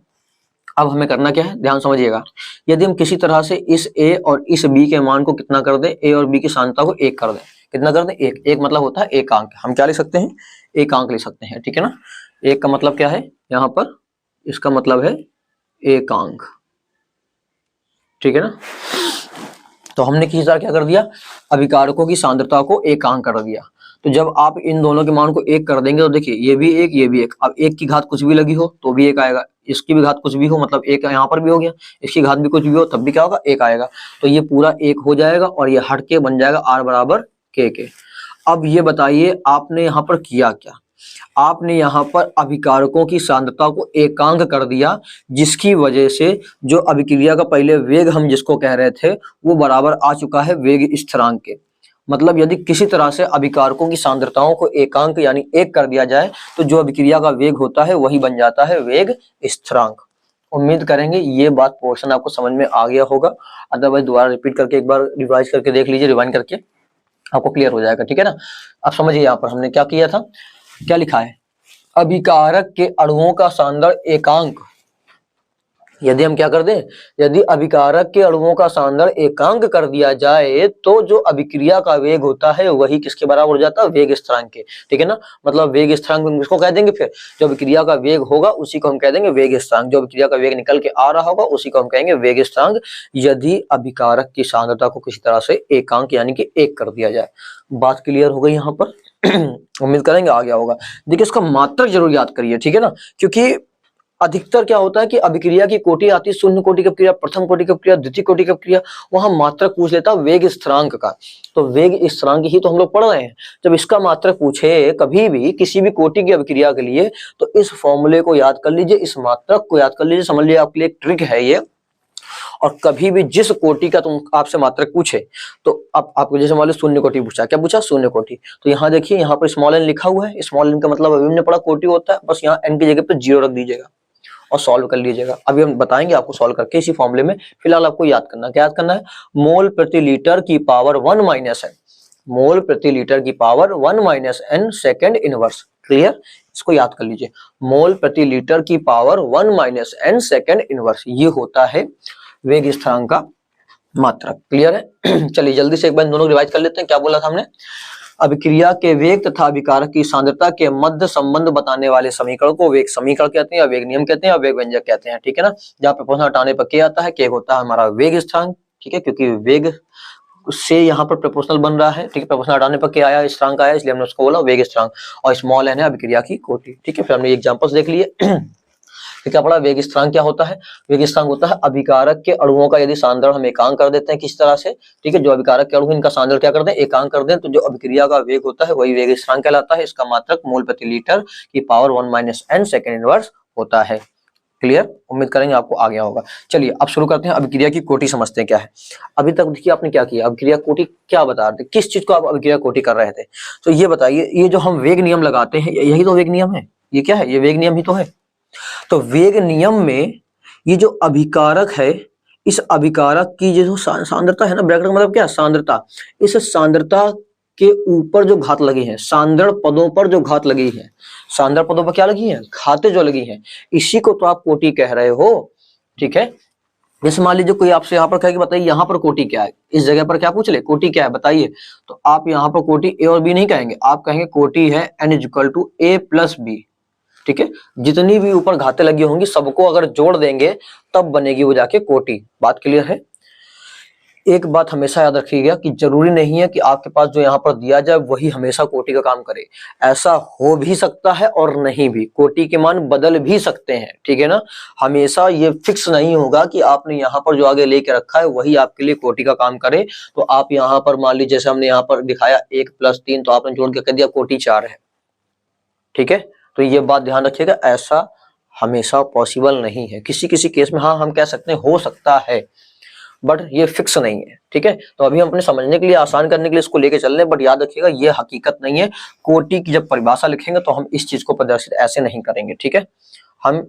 [SPEAKER 1] अब हमें करना क्या है, ध्यान समझिएगा। यदि हम किसी तरह से इस ए और इस बी के मान को कितना कर दें, ए और बी की सांद्रता को 1 कर दें। कितना कर दें, 1। 1 मतलब होता है एकांक। हम क्या लिख सकते हैं, एकांक लिख सकते हैं। ठीक है ना। 1 का मतलब क्या है यहाँ पर, इसका मतलब है एकांक। ठीक है ना। तो हमने किसी तरह क्या कर दिया, अभिकारकों की सांद्रता को एकांक कर दिया। तो जब आप इन दोनों के मान को 1 कर देंगे तो देखिए ये भी 1, ये भी 1। अब 1 की घात कुछ भी लगी हो तो भी 1 आएगा, इसकी भी घात कुछ भी हो मतलब 1 यहाँ पर भी हो गया, इसकी घात भी कुछ भी हो तब भी क्या होगा, 1 आएगा। तो ये पूरा 1 हो जाएगा और ये हट के बन जाएगा R बराबर के। अब ये बताइए आपने यहाँ पर किया क्या, आपने यहाँ पर अभिकारकों की सांद्रता को एकांक कर दिया, जिसकी वजह से जो अभिक्रिया का पहले वेग हम जिसको कह रहे थे वो बराबर आ चुका है वेग स्थिरांक के। मतलब यदि किसी तरह से अभिकारकों की सांद्रताओं को एकांक यानी 1 कर दिया जाए तो जो अभिक्रिया का वेग होता है वही बन जाता है वेग स्थिरांक। उम्मीद करेंगे ये बात पोर्शन आपको समझ में आ गया होगा। अदरवाइज दोबारा रिपीट करके एक बार रिवाइज करके देख लीजिए, रिवाइंड करके आपको क्लियर हो जाएगा। ठीक है ना। अब समझिए यहाँ पर हमने क्या किया था, क्या लिखा है, अभिकारक के अणुओं का सांद्र एकांक। यदि हम क्या कर दें, यदि अभिकारक के अणुओं का सांद्र एकांक कर दिया जाए तो जो अभिक्रिया का वेग होता है वही किसके बराबर हो जाता है, वेग स्थिरांक के। ठीक है ना। मतलब वेग स्थिरांक किसको कह देंगे, फिर जो अभिक्रिया का वेग होगा उसी को हम कह देंगे वेग स्थिरांक। जो अभिक्रिया का वेग निकल के आ रहा होगा उसी को हम कहेंगे वेग स्थिरांक, यदि अभिकारक की सांद्रता को किसी तरह से एकांक यानी कि 1 कर दिया जाए। बात क्लियर हो गई यहाँ पर। उम्मीद करेंगे आ गया होगा। देखिए इसका मात्रक जरूर याद करिए। ठीक है ना। क्योंकि अधिकतर क्या होता है कि अभिक्रिया की कोटि आती है, शून्य कोटि की क्रिया, प्रथम कोटि की क्रिया, द्वितीय कोटि की क्रिया, वहां मात्रक पूछ लेता है वेग स्थिरांक का। तो वेग स्थिरांक ही तो हम लोग पढ़ रहे हैं। जब इसका मात्रक पूछे कभी भी किसी भी कोटि की अभिक्रिया के लिए तो इस फॉर्मूले को याद कर लीजिए, इस मात्रक को याद कर लीजिए। समझ लीजिए आपके लिए एक ट्रिक है ये। और कभी भी जिस कोटि का तुम आपसे मात्रक पूछे तो अब आपको जैसे मान लो शून्य कोटि पूछा, क्या पूछा, शून्य कोटि, तो यहाँ देखिए यहाँ पर स्मॉल एन लिखा हुआ है। स्मॉल एन का मतलब अभी हमने पढ़ा कोटि होता है, बस यहाँ एन की जगह पे 0 रख दीजिएगा और सॉल्व कर लीजिएगा। अभी हम बताएंगे आपको सॉल्व करके इसी फॉर्मूले में। फिलहाल आपको याद करना, क्या याद करना है, मोल प्रति लीटर की पावर 1 माइनस एन, मोल प्रति लीटर की power 1 minus n second inverse. Clear, इसको याद कर लीजिए, मोल प्रति लीटर की power 1 minus n second inverse, ये होता है वेग स्थिरांक का मात्रक। क्लियर है। चलिए जल्दी से एक बार दोनों रिवाइज कर लेते हैं। क्या बोला था हमने, अभिक्रिया के वेग तथा अभिकारक की सांद्रता के मध्य संबंध बताने वाले समीकरण को वेग समीकरण कहते हैं, या वेग नियम कहते हैं, या वेग व्यंजक कहते हैं। ठीक है ना। जहाँ प्रपोर्शनल हटाने पर के आता है, के होता है हमारा वेग स्थिरांक। ठीक है, क्योंकि वेग से यहाँ पर प्रपोर्शनल बन रहा है। ठीक है, प्रपोर्शनल हटाने पर के आया, स्थिरांक आया, इसलिए हमने उसको बोला वेग स्थिरांक। और स्मॉल एन है अभिक्रिया की कोटि। ठीक है, फिर हमने एग्जाम्पल्स देख लिए। क्या पढ़ा, वेग स्थिरांक क्या होता है, वेग स्थिरांक होता है अभिकारक के अणुओं का यदि सांद्रण हम एकांक कर देते हैं किस तरह से। ठीक है, जो अभिकारक के अणु इनका सांद्रण क्या कर दें, एकांक कर दें, तो जो अभिक्रिया का वेग होता है वही वेग स्थिरांक कहलाता है। इसका मात्रक मोल प्रति लीटर की power 1 minus n second inverse होता है। क्लियर, उम्मीद करेंगे आपको आ गया होगा। चलिए अब शुरू करते हैं, अभिक्रिया की कोटि समझते हैं क्या है। अभी तक देखिए आपने क्या किया, अभिक्रिया कोटि क्या बता रहे थे, किस चीज को आप अभिक्रिया कोटि कर रहे थे। तो ये बताइए, ये जो हम वेग नियम लगाते हैं यही तो वेग नियम है। ये क्या है, ये वेग नियम ही तो है। तो वेग नियम में ये जो अभिकारक है, इस अभिकारक की जो सांद्रता है ना, ब्रैकेट का मतलब क्या, सांद्रता, इस सांद्रता के ऊपर जो घात लगी है, सांद्रण पदों पर जो घात लगी है, सांद्रण पदों पर क्या लगी है, घातें जो लगी हैं, इसी को तो आप कोटि कह रहे हो। ठीक है, जैसे मान लीजिए कोई आपसे यहाँ पर कहे कि बताइए यहाँ पर कोटि क्या है, इस जगह पर क्या पूछ ले, कोटि क्या है बताइए, तो आप यहाँ पर कोटि ए और बी नहीं कहेंगे, आप कहेंगे कोटि है n = a + b। ठीक है, जितनी भी ऊपर घातें लगी होंगी सबको अगर जोड़ देंगे तब बनेगी वो जाके कोटि। बात क्लियर है। एक बात हमेशा याद रखिएगा कि जरूरी नहीं है कि आपके पास जो यहाँ पर दिया जाए वही हमेशा कोटि का काम करे। ऐसा हो भी सकता है और नहीं भी, कोटि के मान बदल भी सकते हैं, ठीक है ना। हमेशा ये फिक्स नहीं होगा कि आपने यहाँ पर जो आगे लेके रखा है वही आपके लिए कोटि का काम करे। तो आप यहाँ पर मान लीजिए जैसे हमने यहाँ पर दिखाया 1 + 3, तो आपने जोड़ के कह दिया कोटि 4 है, ठीक है। तो ये बात ध्यान रखिएगा, ऐसा हमेशा पॉसिबल नहीं है। किसी किसी केस में हाँ हम कह सकते हैं हो सकता है, बट ये फिक्स नहीं है, ठीक है। तो अभी हम अपने समझने के लिए, आसान करने के लिए इसको लेके चल रहे हैं, बट याद रखिएगा ये हकीकत नहीं है। कोटि की जब परिभाषा लिखेंगे तो हम इस चीज को प्रदर्शित ऐसे नहीं करेंगे, ठीक है। हम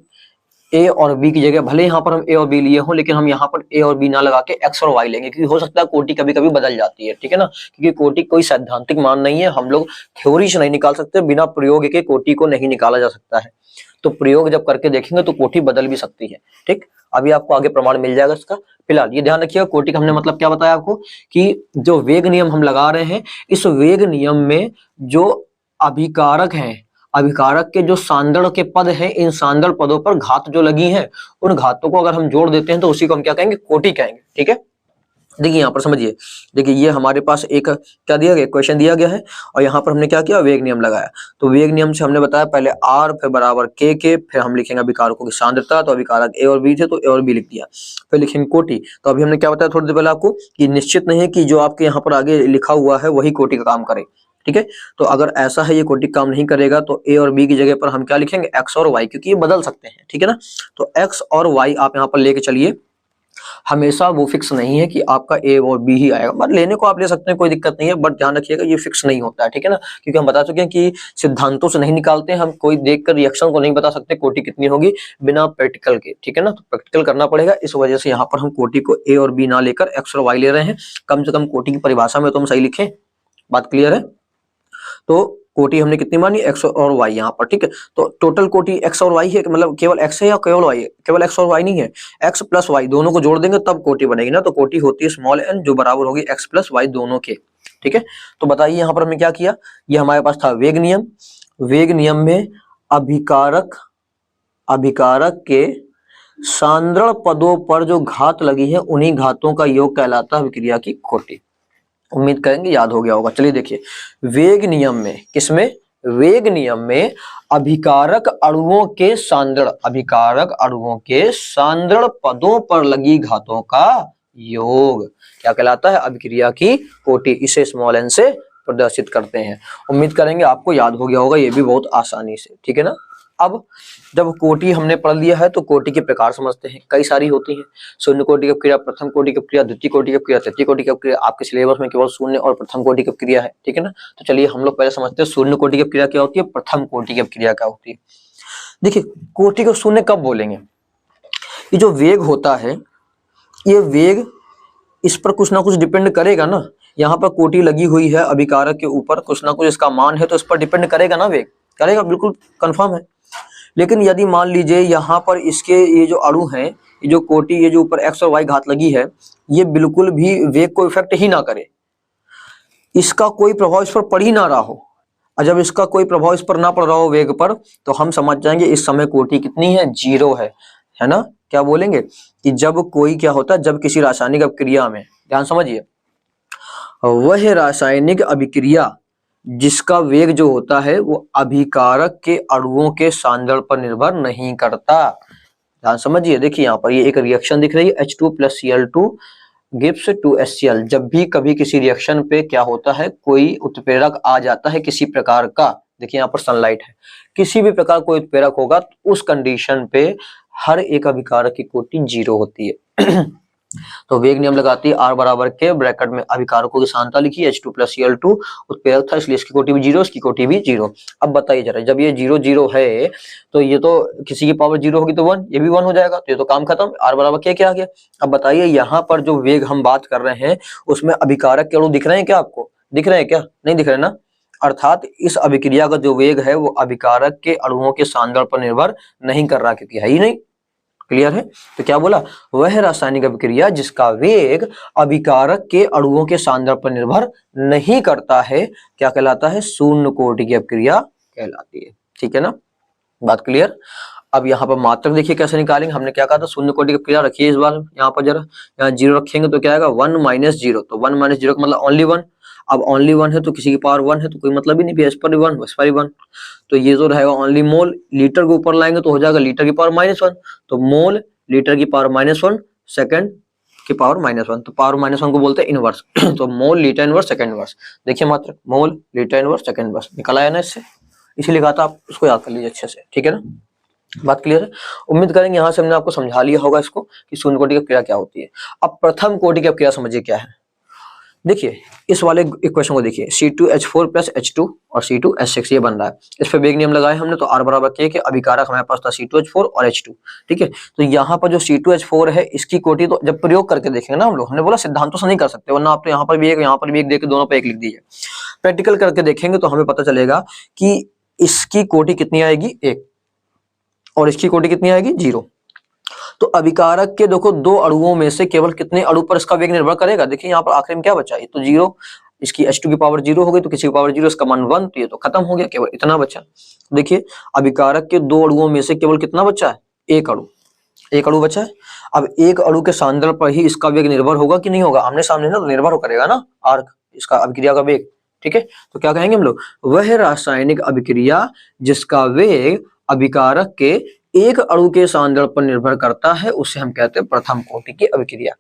[SPEAKER 1] ए और बी की जगह, भले यहाँ पर हम ए और बी लिए हों, लेकिन हम यहाँ पर ए और बी ना लगा के एक्स और वाई लेंगे, क्योंकि हो सकता है कोटि कभी कभी बदल जाती है, ठीक है ना। क्योंकि कोटि कोई सैद्धांतिक मान नहीं है, हम लोग थ्योरी से नहीं निकाल सकते, बिना प्रयोग के कोटि को नहीं निकाला जा सकता है। तो प्रयोग जब करके देखेंगे तो कोटि बदल भी सकती है, ठीक। अभी आपको आगे प्रमाण मिल जाएगा इसका। फिलहाल ये ध्यान रखिएगा, कोटि का हमने मतलब क्या बताया आपको कि जो वेग नियम हम लगा रहे हैं, इस वेग नियम में जो अभिकारक हैं, अभिकारक के जो सांद्रण के पद हैं, इन सांद्रण पदों पर घात जो लगी हैं, उन घातों को अगर हम जोड़ देते हैं तो उसी को हम क्या कहेंगे, कोटि कहेंगे, ठीक है। देखिए यहाँ पर समझिए, देखिए ये हमारे पास एक क्या दिया गया, क्वेश्चन दिया गया है, और यहाँ पर हमने क्या किया, वेग नियम लगाया। तो वेग नियम से हमने बताया पहले r फिर बराबर k के, फिर हम लिखेंगे अभिकारकों की सांद्रता, तो अभिकारक a और b थे तो a और b लिख दिया, फिर लिखेंगे कोटि। तो अभी हमने क्या बताया थोड़ी देर पहले आपको कि निश्चित नहीं है कि जो आपके यहाँ पर आगे लिखा हुआ है वही कोटि का काम करे, ठीक है। तो अगर ऐसा है ये कोटि काम नहीं करेगा तो a और b की जगह पर हम क्या लिखेंगे, x और y, क्योंकि ये बदल सकते हैं, ठीक है ना। तो x और y आप यहाँ पर लेके चलिए, हमेशा वो फिक्स नहीं है कि आपका ए और बी ही आएगा, बट लेने को आप ले सकते हैं, कोई दिक्कत नहीं है, बट ध्यान रखिएगा ये फिक्स नहीं होता है, ठीक है ना। क्योंकि हम बता चुके हैं कि सिद्धांतों से नहीं निकालते हैं हम, कोई देखकर रिएक्शन को नहीं बता सकते कोटि कितनी होगी बिना प्रैक्टिकल के, ठीक है ना। तो प्रैक्टिकल करना पड़ेगा, इस वजह से यहाँ पर हम कोटि को ए और बी ना लेकर एक्स और वाई ले रहे हैं। कम से कम कोटि की परिभाषा में तो हम सही लिखें। बात क्लियर है। तो कोटि हमने कितनी मानी, एक्स और वाई यहाँ पर, ठीक है। तो टोटल कोटि एक्स और वाई है, मतलब केवल एक्स है या केवल वाई है, केवल एक्स और वाई नहीं है, एक्स प्लस वाई दोनों को जोड़ देंगे तब कोटि बनेगी ना। तो कोटि होती है स्मॉल एन, जो बराबर होगी एक्स प्लस वाई दोनों के, ठीक है। तो बताइए यहाँ पर हमने क्या किया, ये हमारे पास था वेग नियम। वेग नियम में अभिकारक के सांद्रण पदों पर जो घात लगी है उन्हीं घातों का योग कहलाता है अभिक्रिया की कोटि। उम्मीद करेंगे याद हो गया होगा। चलिए देखिए, वेग नियम में, किसमें, वेग नियम में अभिकारक अणुओं के सांद्रण पदों पर लगी घातों का योग क्या कहलाता है, अभिक्रिया की कोटि। इसे स्मॉल एन से प्रदर्शित करते हैं। उम्मीद करेंगे आपको याद हो गया होगा, ये भी बहुत आसानी से, ठीक है ना। अब जब कोटि हमने पढ़ लिया है तो कोटि के प्रकार समझते हैं, कई सारी होती हैं। शून्य कोटि की क्रिया, प्रथम कोटि की क्रिया, द्वितीय कोटि की क्रिया, तृतीय कोटि की क्रिया। आपके सिलेबस में केवल शून्य और प्रथम कोटि की क्रिया है, ठीक है ना। तो चलिए हम लोग पहले समझते हैं शून्य कोटि की क्रिया क्या होती है, प्रथम कोटि की क्रिया क्या होती है। देखिए कोटि को शून्य कब बोलेंगे, ये जो वेग होता है, ये वेग इस पर कुछ ना कुछ डिपेंड करेगा ना। यहाँ पर कोटि लगी हुई है अभिकारक के ऊपर, कुछ ना कुछ इसका मान है, तो इस पर डिपेंड करेगा ना, वेग करेगा, बिल्कुल कंफर्म है। लेकिन यदि मान लीजिए यहाँ पर इसके ये जो अणु हैं, ये जो कोटि, ये जो ऊपर एक्स और वाई घात लगी है, ये बिल्कुल भी वेग को इफेक्ट ही ना करे, इसका कोई प्रभाव इस पर पड़ ही ना रहा हो, और जब इसका कोई प्रभाव इस पर ना पड़ रहा हो वेग पर, तो हम समझ जाएंगे इस समय कोटि कितनी है, 0 है ना। क्या बोलेंगे कि जब कोई क्या होता है, जब किसी रासायनिक अभिक्रिया में, ध्यान समझिए, वह रासायनिक अभिक्रिया जिसका वेग जो होता है वो अभिकारक के अणुओं के सांद्रण पर निर्भर नहीं करता। ध्यान समझिए, देखिए यहाँ पर ये एक रिएक्शन दिख रही है, H2 + Cl2 गिव्स 2HCl। जब भी कभी किसी रिएक्शन पे क्या होता है, कोई उत्प्रेरक आ जाता है किसी प्रकार का, देखिए यहाँ पर सनलाइट है, किसी भी प्रकार कोई उत्प्रेरक होगा तो उस कंडीशन पे हर एक अभिकारक की कोटि 0 होती है। तो वेग नियम लगाती है R बराबर के, ब्रैकेट में अभिकारकों की सांद्रता लिखी, H2 + Cl2 उत्प्रेरक था इसलिए इसकी कोटि भी 0, इसकी कोटि भी 0। अब बताइए जरा, जब ये 0 0 है तो ये तो किसी की पावर 0 होगी तो 1, ये भी 1 हो जाएगा, तो ये तो काम खत्म। R बराबर क्या आ गया। अब बताइए यहाँ पर जो वेग हम बात कर रहे हैं उसमें अभिकारक के अणु दिख रहे हैं क्या, आपको दिख रहे हैं क्या, नहीं दिख रहे ना। अर्थात इस अभिक्रिया का जो वेग है वो अभिकारक के अणुओं के सांद्रण पर निर्भर नहीं कर रहा, क्योंकि है ही नहीं। क्लियर है। तो क्या बोला, वह रासायनिक अभिक्रिया जिसका वेग अभिकारक के अणुओं के सांद्रण पर निर्भर नहीं करता है क्या कहलाता है, शून्य कोटि की अभिक्रिया कहलाती है, ठीक है ना। बात क्लियर। अब यहाँ पर मात्रक देखिए कैसे निकालेंगे, हमने क्या कहा था, शून्य कोटि की क्रिया रखिए इस बार यहाँ पर जरा, यहाँ जीरो रखेंगे तो क्या आएगा 1 माइनस जीरो, तो 1 माइनस जीरो का मतलब ओनली 1। अब ओनली 1 है तो किसी की पावर 1 है तो कोई मतलब ही नहीं, एज पर 1 बस पर 1। तो ये जो रहेगा ओनली मोल, लीटर के ऊपर लाएंगे तो हो जाएगा लीटर की पावर -1, तो मोल लीटर की पावर -1 सेकंड की पावर -1, तो पावर -1 को बोलते हैं इनवर्स। तो मोल लीटर इनवर्स सेकंड इनवर्स, देखिए मात्र मोल लीटर इनवर्स सेकंड इनवर्स निकल आया ना इससे, इसीलिए कहा था आप उसको याद कर लीजिए अच्छे से, ठीक है ना। बात क्लियर है। उम्मीद करेंगे यहाँ से हमने आपको समझा लिया होगा इसको कि शून्य कोटि की क्रिया क्या होती है। अब प्रथम कोटि की क्रिया समझिए क्या है। देखिए इस वाले इक्वेशन को देखिए, C2H4 प्लस H2 और C2H6 ये बन रहा है। इस पे वेग नियम लगाए हमने तो R बराबर के कि अभिकारक हमारे पास था C2H4 और H2, ठीक है। तो यहाँ पर जो C2H4 है इसकी कोटि तो जब प्रयोग करके देखेंगे ना हम लोग, हमने बोला सिद्धांतों से नहीं कर सकते, वरना आप तो यहाँ पर भी एक यहाँ पर भी एक देके दोनों पे एक लिख दीजिए। प्रैक्टिकल करके देखेंगे तो हमें पता चलेगा कि इसकी कोटि कितनी आएगी 1 और इसकी कोटि कितनी आएगी 0। तो अभिकारक के देखो दो अणुओं में से केवल कितने अणु पर इसका वेग निर्भर करेगा। देखिए यहाँ पर आखिर में क्या बचा, ये तो 0, इसकी H2 की पावर 0 हो गई तो किसी की पावर 0, इसका मान 1, तो ये तो खत्म हो गया, केवल इतना बचा। देखिए अभिकारक के दो अणुओं में से केवल कितना बचा है, एक अणु बचा है। अब एक अणु के सांद्रण पर ही इसका वेग निर्भर होगा कि नहीं होगा, आमने सामने ना, तो निर्भर करेगा ना आर्क इसका अभिक्रिया का वेग, ठीक है। तो क्या कहेंगे हम लोग, वह रासायनिक अभिक्रिया जिसका वेग अभिकारक के एक अणु के सांद्रण पर निर्भर करता है उसे हम कहते हैं प्रथम कोटि की अभिक्रिया।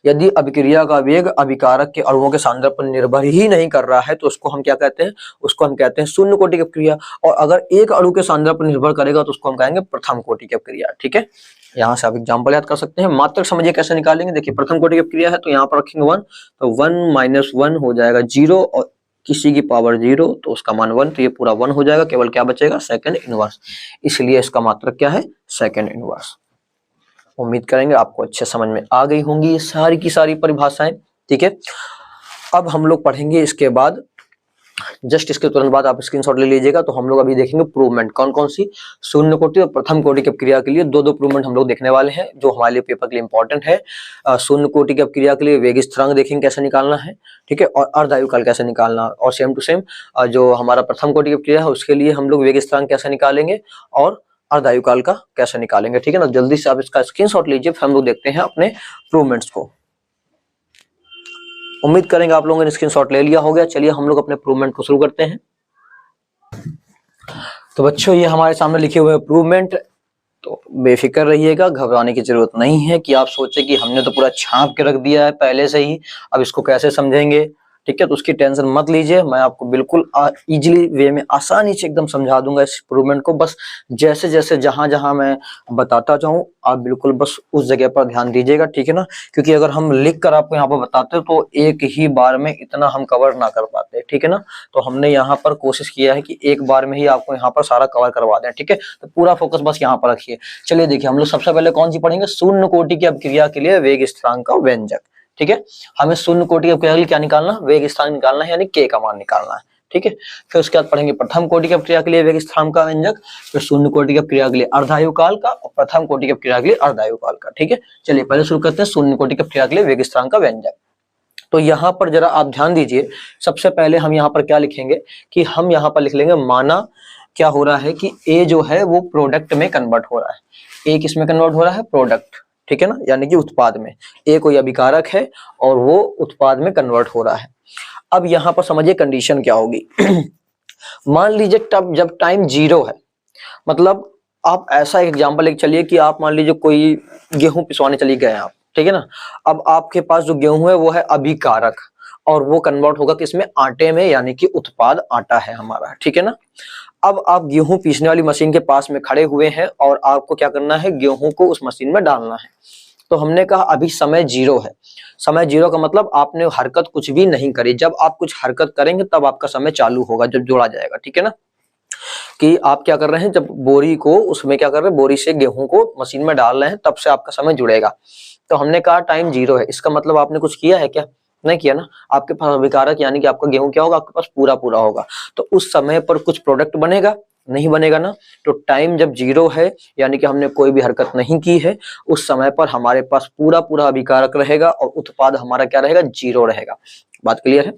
[SPEAKER 1] यदि अभिक्रिया का वेग अभिकारक के अणुओं के सांद्रण पर निर्भर ही नहीं कर रहा है तो उसको हम क्या कहते हैं, उसको हम कहते हैं शून्य कोटि की अभिक्रिया। और अगर एक अणु के सांद्रण पर निर्भर करेगा तो उसको हम कहेंगे प्रथम कोटि की अभिक्रिया, ठीक है। यहाँ से आप एग्जाम्पल याद कर सकते हैं। मात्रक समझिए कैसे निकालेंगे। देखिए प्रथम कोटि की अभिक्रिया है तो यहाँ पर रखेंगे 1, तो 1 माइनस 1 हो जाएगा 0 और किसी की पावर 0 तो उसका मान 1, तो ये पूरा 1 हो जाएगा, केवल क्या बचेगा सेकंड इनवर्स, इसलिए इसका मात्रक क्या है सेकंड इनवर्स। उम्मीद करेंगे आपको अच्छे समझ में आ गई होंगी ये सारी की सारी परिभाषाएं, ठीक है। अब हम लोग पढ़ेंगे इसके बाद, जस्ट इसके तुरंत बाद आप स्क्रीनशॉट ले लीजिएगा, तो हम लोग अभी देखेंगे प्रूवमेंट कौन कौन सी शून्य कोटि और प्रथम कोटि की अपक्रिया के लिए दो प्रूवमेंट हम लोग देखने वाले हैं जो हमारे लिए पेपर के लिए इंपॉर्टेंट है। शून्य कोटि की अपक्रिया के लिए वेग स्थिरांक देखेंगे कैसे निकालना है, ठीक है, और अर्धायुकाल कैसे निकालना, और सेम टू सेम जो हमारा प्रथम कोटि की अपक्रिया है उसके लिए हम लोग वेग स्थिरांक कैसे निकालेंगे और अर्धायुकाल का कैसे निकालेंगे, ठीक है ना। जल्दी से आप इसका स्क्रीनशॉट लीजिए, फिर हम लोग देखते हैं अपने प्रूवमेंट्स को। उम्मीद करेंगे आप लोगों ने स्क्रीनशॉट ले लिया हो गया। चलिए हम लोग अपने प्रूवमेंट को शुरू करते हैं। तो बच्चों ये हमारे सामने लिखे हुए प्रूवमेंट, तो बेफिक्र रहिएगा, घबराने की जरूरत नहीं है कि आप सोचे कि हमने तो पूरा छाप के रख दिया है पहले से ही, अब इसको कैसे समझेंगे, ठीक है। तो उसकी टेंशन मत लीजिए, मैं आपको बिल्कुल इजीली वे में आसानी से एकदम समझा दूंगा इस प्रूवमेंट को। बस जैसे जैसे जहां जहां मैं बताता जाऊं आप बिल्कुल बस उस जगह पर ध्यान दीजिएगा, ठीक है ना। क्योंकि अगर हम लिख कर आपको यहाँ पर बताते तो एक ही बार में इतना हम कवर ना कर पाते, ठीक है ना। तो हमने यहाँ पर कोशिश किया है कि एक बार में ही आपको यहाँ पर सारा कवर करवा दें, ठीक है। तो पूरा फोकस बस यहाँ पर रखिए। चलिए देखिए हम लोग सबसे पहले कौन सी पढ़ेंगे, शून्य कोटि की अपक्रिया के लिए वेग स्थिरांक का व्यंजक, ठीक है। हमें शून्य कोटि की अपक्रिया के लिए क्या निकालना, वेग स्थिरांक निकालना है, यानी k का मान निकालना है, ठीक है। फिर उसके बाद पढ़ेंगे प्रथम कोटि की अपक्रिया के लिए वेग स्थिरांक का व्यंजक, फिर शून्य कोटि की अपक्रिया के लिए अर्धायुकाल का और प्रथम कोटि की अपक्रिया के लिए अर्धायुकाल का, ठीक है। चलिए पहले शुरू करते हैं शून्य कोटि की अपक्रिया के लिए वेग स्थिरांक का व्यंजक। तो यहाँ पर जरा आप ध्यान दीजिए, सबसे पहले हम यहाँ पर क्या लिखेंगे कि हम यहाँ पर लिख लेंगे, माना क्या हो रहा है कि A जो है वो प्रोडक्ट में कन्वर्ट हो रहा है। A किस में कन्वर्ट हो रहा है, प्रोडक्ट, ठीक है ना, यानी कि उत्पाद में। A कोई अभिकारक है और वो उत्पाद में कन्वर्ट हो रहा है। अब यहाँ पर समझिए कंडीशन क्या होगी। मान लीजिए तब जब टाइम 0 है, मतलब आप ऐसा एग्जांपल लेके चलिए कि आप मान लीजिए कोई गेहूं पिसवाने चली गए आप, ठीक है ना। अब आपके पास जो गेहूं है वो है अभिकारक और वो कन्वर्ट होगा किसमें, आटे में, यानी कि उत्पाद आटा है हमारा, ठीक है ना। अब आप गेहूं पीसने वाली मशीन के पास में खड़े हुए हैं और आपको क्या करना है, गेहूं को उस मशीन में डालना है। तो हमने कहा अभी समय 0 है। समय 0 का मतलब आपने हरकत कुछ भी नहीं करी, जब आप कुछ हरकत करेंगे तब आपका समय चालू होगा, जब जोड़ा जाएगा, ठीक है ना। कि आप क्या कर रहे हैं, जब बोरी को उसमें क्या कर रहे हैं, बोरी से गेहूं को मशीन में डाल रहे हैं, तब से आपका समय जुड़ेगा। तो हमने कहा टाइम 0 है, इसका मतलब आपने कुछ किया है क्या, नहीं किया ना। आपके पास अभिकारक यानी कि आपका गेहूं क्या होगा, आपके पास पूरा होगा। तो उस समय पर कुछ प्रोडक्ट बनेगा, नहीं बनेगा ना। तो टाइम जब 0 है यानी कि हमने कोई भी हरकत नहीं की है, उस समय पर हमारे पास पूरा अभिकारक रहेगा और उत्पाद हमारा क्या रहेगा, 0 रहेगा। बात क्लियर है।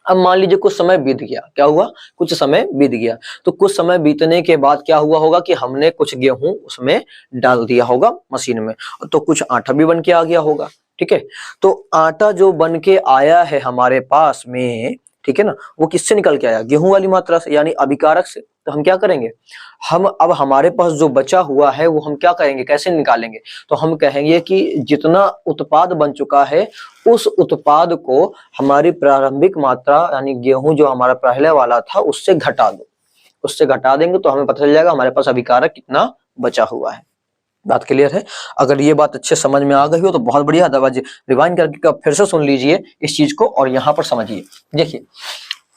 [SPEAKER 1] अब मान लीजिए कुछ समय बीत गया, क्या हुआ, कुछ समय बीत गया, तो कुछ समय बीतने के बाद क्या हुआ होगा कि हमने कुछ गेहूं उसमें डाल दिया होगा मशीन में, तो कुछ आटा भी बन के आ गया होगा। ठीक है, तो आटा जो बन के आया है हमारे पास में, ठीक है ना, वो किससे निकल के आया, गेहूं वाली मात्रा से, यानी अभिकारक से। तो हम क्या करेंगे, हम अब हमारे पास जो बचा हुआ है वो हम क्या करेंगे, कैसे निकालेंगे, तो हम कहेंगे कि जितना उत्पाद बन चुका है उस उत्पाद को हमारी प्रारंभिक मात्रा यानी गेहूं जो हमारा पहले वाला था उससे घटा दो, उससे घटा देंगे तो हमें पता चल जाएगा हमारे पास अभिकारक कितना बचा हुआ है। बात क्लियर है? अगर ये बात अच्छे समझ में आ गई हो तो बहुत बढ़िया, अदरवाइज रिवाइंड करके फिर से सुन लीजिए इस चीज को और यहाँ पर समझिए। देखिए,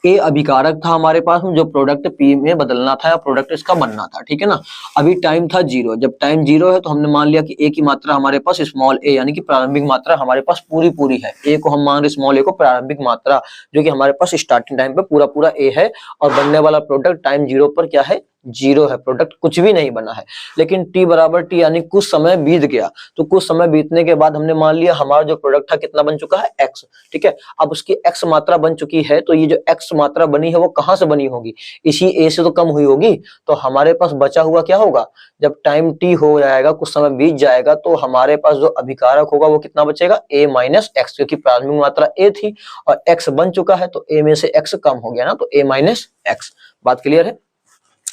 [SPEAKER 1] ए अभिकारक था हमारे पास में जो प्रोडक्ट पी में बदलना था या प्रोडक्ट इसका बनना था, ठीक है ना। अभी टाइम था 0, जब टाइम 0 है तो हमने मान लिया कि ए की मात्रा हमारे पास स्मॉल ए यानी कि प्रारंभिक मात्रा हमारे पास पूरी है। ए को हम मान रहे स्मॉल ए को प्रारंभिक मात्रा, जो कि हमारे पास स्टार्टिंग टाइम पे पूरा ए है, और बनने वाला प्रोडक्ट टाइम 0 पर क्या है, 0 है, प्रोडक्ट कुछ भी नहीं बना है। लेकिन टी बराबर टी यानी कुछ समय बीत गया, तो कुछ समय बीतने के बाद हमने मान लिया हमारा जो प्रोडक्ट था कितना बन चुका है, एक्स। ठीक है, अब उसकी एक्स मात्रा बन चुकी है, तो ये जो एक्स मात्रा बनी है वो कहां से बनी होगी, इसी ए से तो कम हुई होगी। तो हमारे पास बचा हुआ क्या होगा, जब टाइम टी हो जाएगा, कुछ समय बीत जाएगा, तो हमारे पास जो अभिकारक होगा वो कितना बचेगा, ए माइनस एक्स, क्योंकि प्रारंभिक मात्रा ए थी और एक्स बन चुका है तो ए में से एक्स कम हो गया ना, तो ए माइनस एक्स। बात क्लियर है?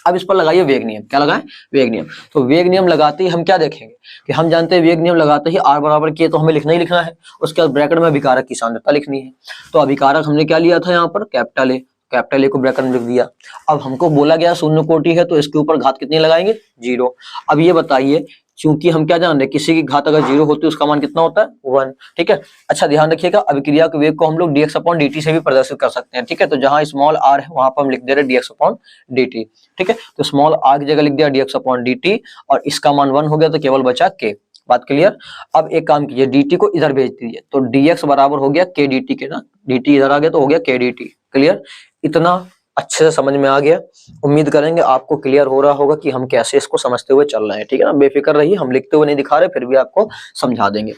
[SPEAKER 1] अब इस पर लगाइए वेग नियम। क्या लगाएं, वेग नियम। तो वेग नियम लगाते ही हम क्या देखेंगे कि हम जानते हैं वेग नियम लगाते ही r बराबर के, तो हमें लिखना ही लिखना है, उसके बाद ब्रैकेट में अभिकारक की सांद्रता लिखनी है। तो अभिकारक हमने क्या लिया था यहाँ पर, कैपिटल ए को ब्रैकेट में लिख दिया। अब हमको बोला गया शून्य कोटि है तो इसके ऊपर घात कितनी लगाएंगे, 0। अब ये बताइए, क्योंकि हम क्या जान रहे हैं किसी की घात अगर 0 होती है उसका मान कितना होता है, 1। ठीक है, अच्छा ध्यान रखिएगा, अभिक्रिया के वेग को हम लोग dx अपॉन dt से भी प्रदर्शित कर सकते हैं। ठीक है, तो जहां स्मॉल r है वहां पर हम लिख दे रहे हैं dx अपॉन dt। ठीक है, तो स्मॉल r की जगह लिख दिया dx अपॉन dt, और इसका मान 1 हो गया तो केवल बचा k। बात क्लियर? अब एक काम कीजिए, dt को इधर भेज दीजिए, तो dx बराबर हो गया k dt के ना, dt इधर आ गया तो हो गया k dt। क्लियर? इतना अच्छे से समझ में आ गया। उम्मीद करेंगे आपको क्लियर हो रहा होगा कि हम कैसे इसको समझते हुए चल रहे हैं। ठीक है ना, बेफिक्र रहिए, हम लिखते हुए नहीं दिखा रहे, फिर भी आपको समझा देंगे।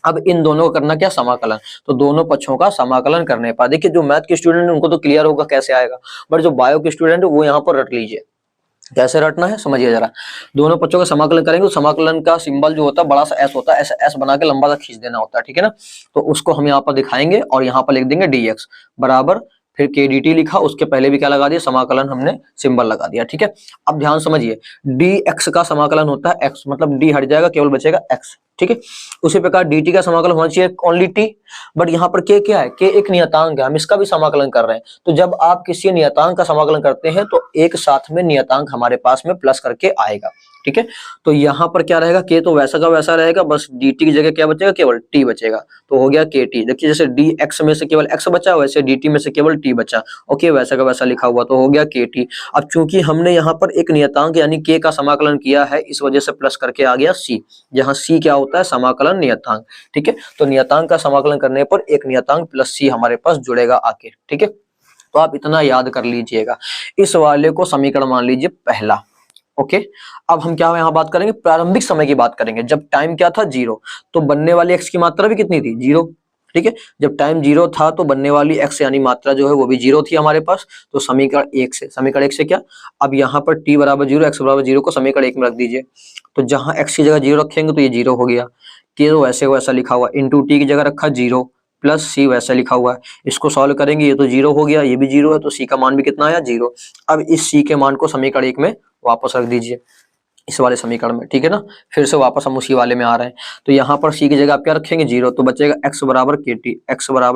[SPEAKER 1] अब इन दोनों को करना क्या, समाकलन। तो दोनों पक्षों का समाकलन करने पर देखिए, जो मैथ के स्टूडेंट है उनको तो क्लियर होगा कैसे आएगा, बट जो बायो के स्टूडेंट है वो यहाँ पर रट लीजिए। कैसे रटना है समझिए जरा। दोनों पक्षों का समाकलन करेंगे तो समाकलन का सिंबल जो होता है बड़ा सा एस होता है, ऐसा एस बना के लंबा सा खींच देना होता है। ठीक है ना, तो उसको हम यहाँ पर दिखाएंगे और यहाँ पर लिख देंगे dx बराबर, फिर के डी टी लिखा, उसके पहले भी क्या लगा दिया, समाकलन हमने सिंबल लगा दिया। ठीक है, अब ध्यान समझिए, dx का समाकलन होता है x, मतलब d हट जाएगा, केवल बचेगा x। ठीक है, उसी प्रकार dt का समाकलन होना चाहिए ओनली t, बट यहाँ पर k क्या है, k एक नियतांक है, हम इसका भी समाकलन कर रहे हैं। तो जब आप किसी नियतांक का समाकलन करते हैं तो एक साथ में नियतांक हमारे पास में प्लस करके आएगा। ठीक है, तो यहाँ पर क्या रहेगा, k तो वैसा का वैसा रहेगा, बस dt की जगह क्या बचेगा, केवल t बचेगा, तो हो गया kt। देखिए जैसे dx में से केवल x बचा, वैसे dt में से केवल t बचा, ओके, वैसा का वैसा लिखा हुआ, तो हो गया kt। अब चूंकि हमने यहाँ पर एक नियतांक यानी k का समाकलन किया है, इस वजह से प्लस करके आ गया c, जहाँ c क्या होता है, समाकलन नियतांक। ठीक है, तो नियतांक का समाकलन करने पर एक नियतांक प्लस c हमारे पास जुड़ेगा आके। ठीक है, तो आप इतना याद कर लीजिएगा। इस वाले को समीकरण मान लीजिए पहला। ओके, अब हम क्या यहाँ बात करेंगे, प्रारंभिक समय की बात करेंगे। जब टाइम क्या था, 0, तो बनने वाली x की मात्रा भी कितनी थी, 0। ठीक है, जब टाइम 0 था तो बनने वाली x यानी मात्रा जो है वो भी 0 थी हमारे पास। तो समीकरण 1 से क्या, अब यहाँ पर t बराबर 0, x बराबर 0 को समीकरण 1 में रख दीजिए। तो जहां x की जगह 0 रखेंगे तो ये 0 हो गया, k तो वैसे वैसा लिखा हुआ, इंटू t की जगह रखा 0 प्लस c वैसा लिखा हुआ है। इसको सॉल्व करेंगे, ये तो 0 हो गया, ये भी 0 है, तो c का मान भी कितना आया, 0। अब इस c के मान को समीकरण 1 में वापस रख दीजिए, इस वाले समीकरण में। ठीक है ना, फिर से वापस हम उसी वाले में आ रहे हैं। तो यहाँ पर c की जगह आप क्या रखेंगे, 0, तो बचेगा x बराबर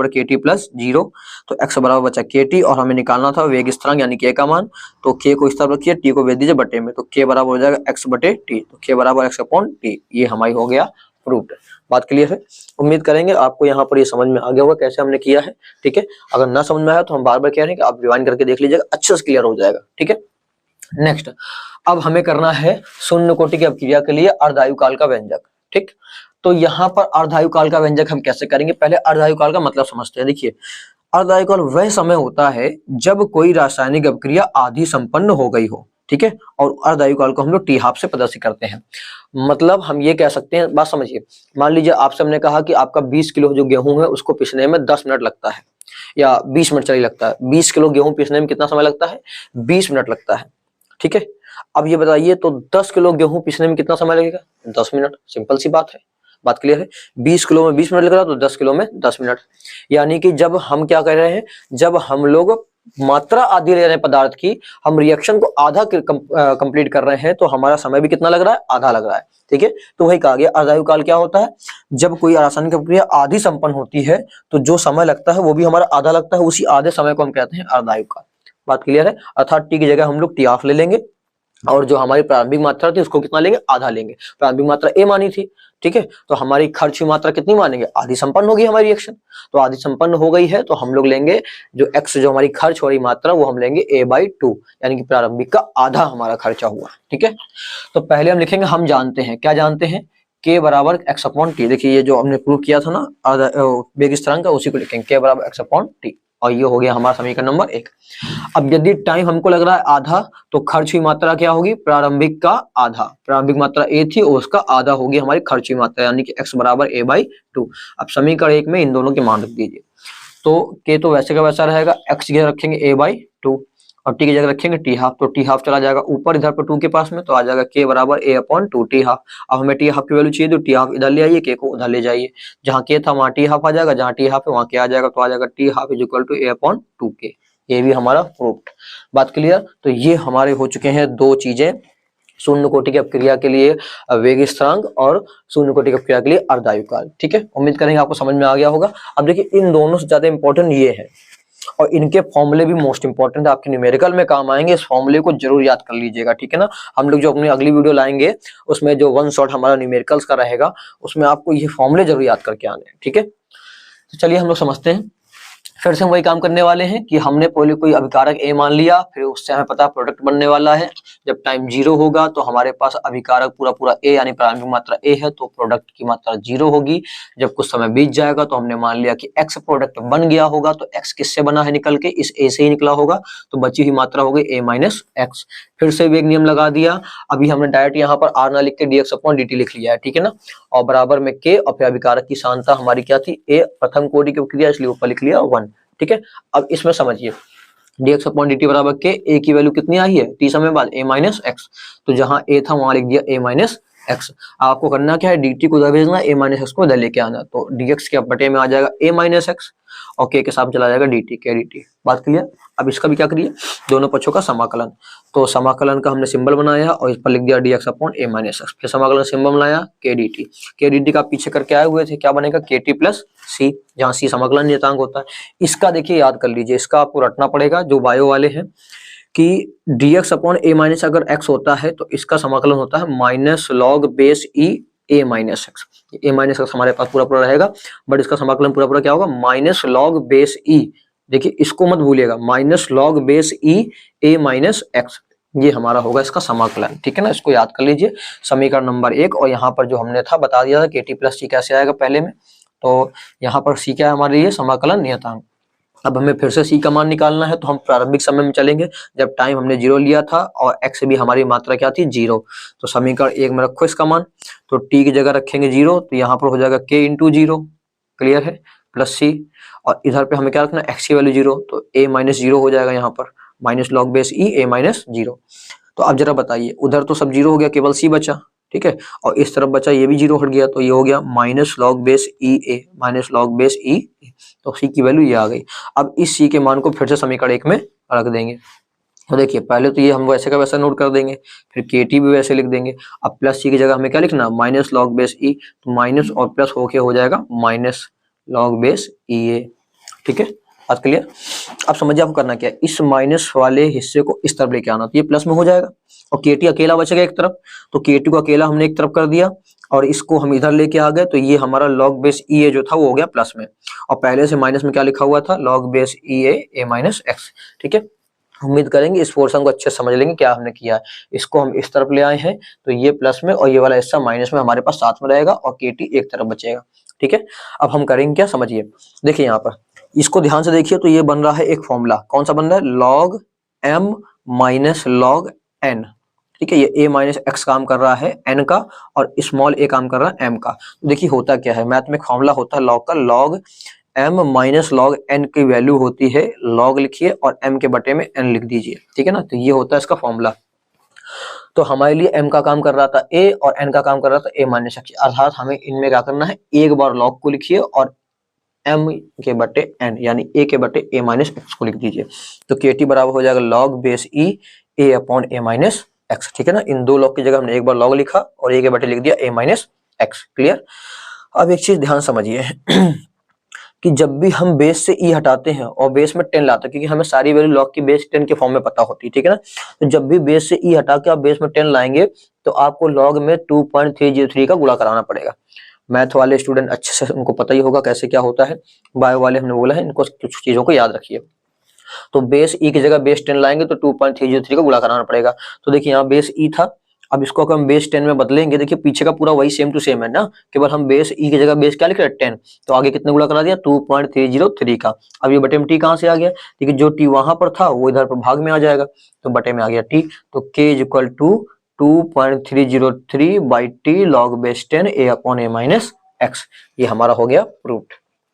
[SPEAKER 1] kt प्लस 0। तो x बराबर बचा kt, और हमें निकालना था वेग स्थिरांक यानी k का मान। तो k को इस तरफ रखिए, t को भेज दीजिए बटे में, तो k बराबर हो जाएगा x बटे t, तो k बराबर x अपॉन t। ये हमारी हो गया प्रूव्ड। बात क्लियर है? उम्मीद करेंगे आपको यहाँ पर ये समझ में आ गया होगा कैसे हमने किया है। ठीक है, अगर ना समझ में आया तो हम बार बार कह रहे हैं कि आप रिवाइंड करके देख लीजिएगा, अच्छे से क्लियर हो जाएगा। ठीक है, नेक्स्ट, अब हमें करना है शून्य कोटि की अपक्रिया के लिए अर्धायुकाल का व्यंजक। ठीक, तो यहाँ पर अर्धायुकाल का व्यंजक हम कैसे करेंगे, पहले अर्धायुकाल का मतलब समझते हैं। देखिए, अर्धायुकाल वह समय होता है जब कोई रासायनिक अपक्रिया आधी संपन्न हो गई हो। ठीक है, और अर्धायुकाल को हम लोग टी हाफ से प्रदर्शित करते हैं। मतलब हम ये कह सकते हैं, बात समझिए, मान लीजिए आपसे हमने कहा कि आपका 20 किलो जो गेहूं है उसको पिसने में 10 मिनट लगता है। या 20 मिनट चलिए लगता है। 20 किलो गेहूं पीसने में कितना समय लगता है? 20 मिनट लगता है। ठीक है, अब ये बताइए तो 10 किलो गेहूं पीसने में कितना समय लगेगा? 10 मिनट। सिंपल सी बात है, बात क्लियर है। 20 किलो में 20 मिनट लग रहा है तो 10 किलो में 10 मिनट। यानी कि जब हम क्या कर रहे हैं, जब हम लोग मात्रा आधी ले रहे हैं पदार्थ की, हम रिएक्शन को आधा कंप्लीट कर रहे हैं तो हमारा समय भी कितना लग रहा है? आधा लग रहा है। ठीक है, तो वही कहा गया अर्धायुकाल क्या होता है? जब कोई रासायनिक प्रक्रिया आधी संपन्न होती है तो जो समय लगता है वो भी हमारा आधा लगता है, उसी आधे समय को हम कहते हैं अर्धायुकाल। बात क्लियर है। अर्थात टी की जगह हम लोग टी ऑफ ले लेंगे और जो हमारी प्रारंभिक मात्रा थी उसको कितना लेंगे? आधा लेंगे। प्रारंभिक मात्रा ए मानी थी, ठीक है, तो हमारी खर्च की मात्रा कितनी मानेंगे? आधी संपन्न होगी हमारी रिएक्शन, तो आधी संपन्न हो गई है तो हम लोग लेंगे जो एक्स, जो हमारी खर्च वाली मात्रा, वो हम लेंगे a/2, यानी कि प्रारंभिक का आधा हमारा खर्चा हुआ। ठीक है, तो पहले हम लिखेंगे, हम जानते हैं, क्या जानते हैं? k बराबर x/t। देखिए ये जो हमने प्रूव किया था ना वेग स्थिरांक का, उसी को लिखेंगे k बराबर x/t, और ये हो गया हमारा समीकरण नंबर 1। अब यदि टाइम हमको लग रहा है आधा, तो खर्च की मात्रा क्या होगी? प्रारंभिक का आधा। प्रारंभिक मात्रा ए थी और उसका आधा होगी हमारी खर्च की मात्रा, यानी कि x बराबर a/2। अब समीकरण 1 में इन दोनों के मान रख दीजिए, तो k तो वैसे का वैसा रहेगा, x की जगह रखेंगे a/2 और t की जगह रखेंगे t हाफ, तो t हाफ चला जाएगा ऊपर इधर पर 2 के पास में, तो आ जाएगा k बराबर a/2 t हाफ। अब हमें t हाफ की वैल्यू चाहिए तो t हाफ इधर ले आइए, k को उधर ले जाइए, जहां k था वहां t हाफ आ जाएगा, जहां t हाफ है वहां k आ जाएगा, तो आ जाएगा t half is equal to a/2k। ये भी हमारा प्रूव्ड। बात क्लियर। तो ये हमारे हो चुके हैं दो चीजें, शून्य कोटि की अपक्रिया के लिए वेग स्थिरांक और शून्य कोटि की अपक्रिया के लिए अर्धायुकाल। ठीक है, उम्मीद करेंगे आपको समझ में आ गया होगा। अब देखिए इन दोनों से ज्यादा इंपॉर्टेंट ये है, और इनके फॉर्मूले भी मोस्ट इंपॉर्टेंट है, आपके न्यूमेरिकल में काम आएंगे, इस फॉर्मूले को जरूर याद कर लीजिएगा। ठीक है ना, हम लोग जो अपनी अगली वीडियो लाएंगे उसमें जो वन शॉट हमारा न्यूमेरिकल्स का रहेगा उसमें आपको ये फॉर्मूले जरूर याद करके आने हैं। ठीक है, तो चलिए हम लोग समझते हैं। फिर से हम वही काम करने वाले हैं कि हमने पहले कोई अभिकारक ए मान लिया, फिर उससे हमें पता प्रोडक्ट बनने वाला है। जब टाइम 0 होगा तो हमारे पास अभिकारक पूरा पूरा ए यानी प्रारंभिक मात्रा ए है, तो प्रोडक्ट की मात्रा 0 होगी। जब कुछ समय बीत जाएगा तो हमने मान लिया कि एक्स प्रोडक्ट बन गया होगा, तो एक्स किससे बना है? निकल के इस ए से ही निकला होगा, तो बची हुई मात्रा हो गई ए माइनस एक्स। फिर से वेग नियम लगा दिया, अभी हमने डायरेक्ट यहाँ पर आर ना लिख के dx/dt लिख लिया है। ठीक है ना, और बराबर में के, और फिर अभिकारक की सांद्रता हमारी क्या थी? ए, प्रथम कोटि की क्रिया, इसलिए ऊपर लिख लिया 1। ठीक है, अब इसमें समझिए dx/dt बराबर के, ए की वैल्यू कितनी आई है? t समय बाद a माइनस एक्स, तो जहां a था वहां लिख दिया a माइनस एक्स। आपको करना क्या है? dt को उधर भेजना, a माइनस एक्स को इधर लेके आना, तो dx के बटे में आ जाएगा a माइनस एक्स और k के साथ चला जाएगा dt, के dt। बात क्लियर। अब इसका भी क्या करिए, दोनों पक्षों का समाकलन, तो समाकलन का हमने सिंबल बनाया और इस पर लिख दिया dx/a माइनस एक्स, फिर समाकलन सिंबल बनाया के dt का पीछे करके आए हुए थे, क्या बनेगा? kt प्लस सी, जहां सी समाकलन नियतांक होता है। इसका देखिए याद कर लीजिए, इसका आपको रटना पड़ेगा जो बायो वाले हैं, कि dx/a माइनस अगर x होता है तो इसका समाकलन होता है minus log base E a minus x. A minus x हमारे पास पूरा पूरा रहेगा, बट इसका समाकलन पूरा पूरा क्या होगा? माइनस लॉग बेस ई, देखिए इसको मत भूलिएगा, minus log base E a minus x, ये हमारा होगा इसका समाकलन। ठीक है ना, इसको याद कर लीजिए, समीकरण नंबर 1। और यहाँ पर जो हमने था बता दिया था kt प्लस सी कैसे आएगा पहले में, तो यहाँ पर सी क्या है हमारे लिए? समाकलन नियतांक। अब हमें फिर से सी का मान निकालना है, तो हम प्रारंभिक समय में चलेंगे जब टाइम हमने 0 लिया था और x भी हमारी मात्रा क्या थी? 0। तो समीकरण 1 में रखो इसका मान, तो t की जगह रखेंगे 0, तो यहाँ पर हो जाएगा k इंटू 0, क्लियर है, प्लस सी, और इधर पे हमें क्या रखना है? x की वैल्यू 0, तो a माइनस 0 हो जाएगा यहाँ पर, minus log base E a minus 0। तो अब जरा बताइए, उधर तो सब 0 हो गया, केवल c बचा। ठीक है, और इस तरफ बचा, ये भी 0 हट गया, तो ये हो गया माइनस लॉग बेस ई ए, माइनस लॉग बेस ई, तो सी की वैल्यू ये आ गई। अब इस सी के मान को फिर से समीकरण 1 में रख देंगे, तो देखिए पहले तो ये हम वैसे का वैसा नोट कर देंगे, फिर kt भी वैसे लिख देंगे। अब प्लस सी की जगह हमें क्या लिखना? माइनस लॉग बेस ई, तो माइनस और प्लस होके हो जाएगा माइनस लॉग बेस ई ए। ठीक है, बात क्लियर। अब समझिए आपको करना क्या है, इस माइनस वाले हिस्से को इस तरफ लेके आना, तो ये प्लस में हो जाएगा, और kt अकेला बचेगा एक तरफ, तो kt को अकेला हमने एक तरफ कर दिया और इसको हम इधर लेके आ गए, तो ये हमारा लॉग बेस ई ए जो था वो हो गया प्लस में, और पहले से माइनस में क्या लिखा हुआ था? लॉग बेस ई ए माइनस एक्स। ठीक है, उम्मीद करेंगे इस पोर्शन को अच्छे से समझ लेंगे क्या हमने किया है। इसको हम इस तरफ ले आए हैं, तो ये प्लस में और ये वाला हिस्सा माइनस में हमारे पास साथ में रहेगा, और kt एक तरफ बचेगा। ठीक है, अब हम करेंगे क्या, समझिए। देखिए यहाँ पर इसको ध्यान से देखिए, तो ये बन रहा है एक फॉर्मूला, कौन सा बन रहा है? Log m minus log n। ठीक है, ये a माइनस एक्स काम कर रहा है n का, और स्मॉल a काम कर रहा है m का। तो देखिए होता क्या है, मैथ में एक फॉर्मूला होता है लॉग का, log m minus log n की वैल्यू होती है, लॉग लिखिए और m के बटे में n लिख दीजिए, ठीक है ना। तो ये होता है इसका फॉर्मूला। तो हमारे लिए m का काम कर रहा था a और n का काम कर रहा था a माइनस x, अर्थात हमें इनमें क्या करना है, एक बार लॉग को लिखिए और m के बटे n यानी a के बटे a माइनस x को लिख दीजिए। तो kt बराबर हो जाएगा log base e a upon a minus x, ठीक है ना। इन दो लॉग की जगह हमने एक बार लॉग लिखा और a के बटे लिख दिया a माइनस x। क्लियर। अब एक चीज ध्यान समझिए कि जब भी हम बेस से e हटाते हैं और बेस में 10 लाते हैं, क्योंकि हमें सारी वैल्यू लॉग की बेस 10 के फॉर्म में पता होती है, ठीक है ना। तो जब भी बेस से e हटा के आप बेस में 10 लाएंगे तो आपको लॉग में 2.303 का गुणा कराना पड़ेगा। मैथ वाले स्टूडेंट अच्छे से उनको पता ही होगा कैसे क्या होता है, बायो वाले हमने बोला है, इनको कुछ चीजों को याद रखिए। तो बेस e की जगह बेस 10 लाएंगे तो 2.303 का गुणा कराना पड़ेगा। तो देखिए यहाँ बेस e था, अब इसको अगर हम बेस 10 में बदलेंगे, देखिए पीछे का पूरा वही सेम टू सेम है ना, केवल हम बेस e की जगह बेस क्या लिख रहे हैं 10, तो आगे कितने गुणा करा दिया 2.303 का। अब ये बटे में t कहां से आ गया, देखिए जो t वहां पर था वो इधर पर भाग में आ जाएगा, तो बटे में आ गया t। तो k is equal to 2.303 by t log base 10 a upon a minus x। ये हमारा हो गया प्रूफ,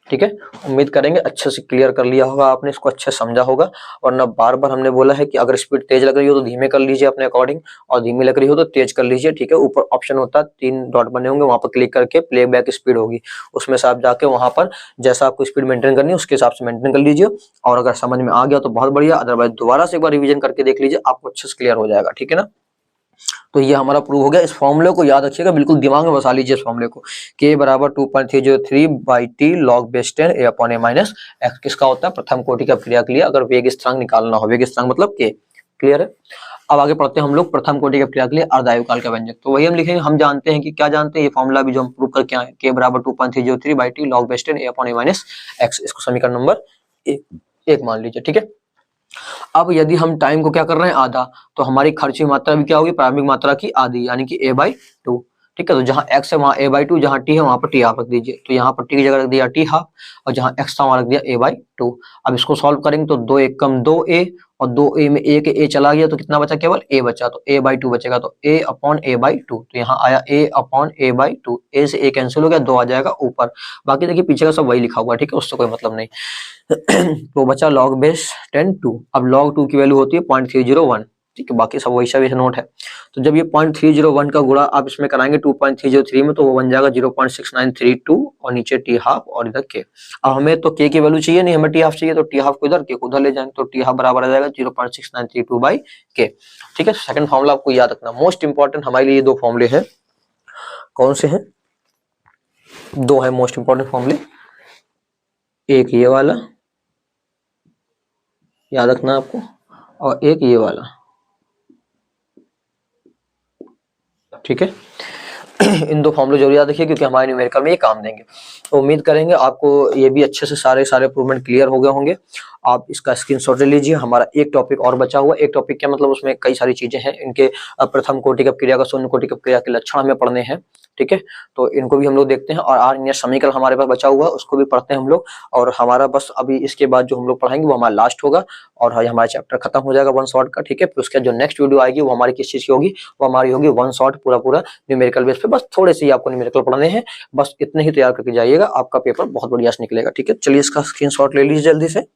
[SPEAKER 1] ठीक है। उम्मीद करेंगे अच्छे से क्लियर कर लिया होगा आपने, इसको अच्छे से समझा होगा। और ना बार बार हमने बोला है कि अगर स्पीड तेज लग रही हो तो धीमे कर लीजिए अपने अकॉर्डिंग, और धीमी लग रही हो तो तेज कर लीजिए, ठीक है। ऊपर ऑप्शन होता है, 3 डॉट बने होंगे, वहां पर क्लिक करके प्लेबैक स्पीड होगी, उसमें से आप जाके वहां पर जैसा आपको स्पीड मेंटेन करनी है उसके हिसाब से मेंटेन कर लीजिए। और अगर समझ में आ गया तो बहुत बढ़िया, अदरवाइज दोबारा से एक बार रिविजन करके देख लीजिए, आपको अच्छे से क्लियर हो जाएगा, ठीक है ना। तो ये हमारा प्रूव हो गया। इस फॉर्मूले को याद रखिएगा, बिल्कुल दिमाग में बसा लीजिए इस फॉर्मूले को, k बराबर 2.303 by t log base 10 a upon a minus x किसका होता है, प्रथम कोटि की अपक्रिया के लिए अगर वेग स्थिरांक निकालना हो, वेग स्थिरांक मतलब k। क्लियर है। अब आगे पढ़ते हैं हम लोग प्रथम कोटि की अपक्रिया के लिए अर्धायुकाल का व्यंजक। तो वही हम लिखेंगे, हम जानते हैं कि क्या जानते हैं, ये फॉर्मूला भी जो हम प्रूव करके आए, k बराबर 2.303 by t log base 10 a upon a minus x, इसको समीकरण नंबर एक मान लीजिए, ठीक है। अब यदि हम टाइम को क्या कर रहे हैं आधा, तो हमारी खर्ची मात्रा भी क्या होगी, प्रारंभिक मात्रा की आधी, यानी कि a/2, ठीक है। तो जहां x है वहां a/2, जहां t है वहां पर t हाफ रख दीजिए। तो यहाँ पर t की जगह रख दिया t हाफ और जहां x था वहां रख दिया a/2। अब इसको सॉल्व करेंगे तो 2 एक कम 2a और 2a में a के a चला गया तो कितना बचा, केवल a बचा, तो a/2 बचेगा, तो a अपॉन a/2। तो यहाँ आया a अपॉन a/2, a से a कैंसिल हो गया, 2 आ जाएगा ऊपर, बाकी देखिए पीछे का सब वही लिखा हुआ है, ठीक है, उससे कोई मतलब नहीं। तो बचा log बेस 10 2। अब log 2 की वैल्यू होती है 0.301, ठीक है, बाकी सब वैसा भी नोट है। तो जब ये 0.301 का गुणा आप इसमें कराएंगे 2.303 में, तो वो बन जाएगा 0.6932 और नीचे टी हाफ और इधर के। अब हमें तो के की वैल्यू चाहिए नहीं, हमें टी हाफ चाहिए, तो टी हाफ को इधर के को उधर ले जाएंगे, तो टी हाफ बराबर आ जाएगा 0.6932 बाई के, ठीक है। सेकंड फॉर्मूला आपको याद रखना, मोस्ट इंपॉर्टेंट हमारे लिए ये दो फॉर्मूले हैं। कौन से हैं, दो है मोस्ट इंपॉर्टेंट फॉर्मूले, एक ये वाला याद रखना आपको और एक ये वाला, ठीक है। इन दो फॉर्मूले जरूर याद रखिए क्योंकि हमारे न्यूमेरिकल में ये काम देंगे। तो उम्मीद करेंगे आपको ये भी अच्छे से सारे प्रूवमेंट क्लियर हो गए होंगे। आप इसका स्क्रीनशॉट ले लीजिए। हमारा एक टॉपिक और बचा हुआ, एक टॉपिक क्या मतलब, उसमें कई सारी चीजें हैं, इनके प्रथम कोटि की अपक्रिया का शून्य कोटि की अपक्रिया के लक्षण हमें पढ़ने हैं, ठीक है। तो इनको भी हम लोग देखते हैं और आर्य समीकरण हमारे पास बचा हुआ है, उसको भी पढ़ते हैं हम लोग। और हमारा बस अभी इसके बाद जो हम लोग पढ़ाएंगे वो हमारा लास्ट होगा और हमारा चैप्टर खत्म हो जाएगा वन शॉट का, ठीक है। फिर उसके जो नेक्स्ट वीडियो आएगी वो हमारी किस चीज की होगी, वो हमारी होगी वन शॉट पूरा न्यूमेरिकल बेस पे। बस थोड़े से ही आपको न्यूमेरिकल पढ़ने हैं, बस इतने ही तैयार करके जाइएगा, आपका पेपर बहुत बढ़िया से निकलेगा, ठीक है। चलिए इसका स्क्रीनशॉट ले लीजिए जल्दी से।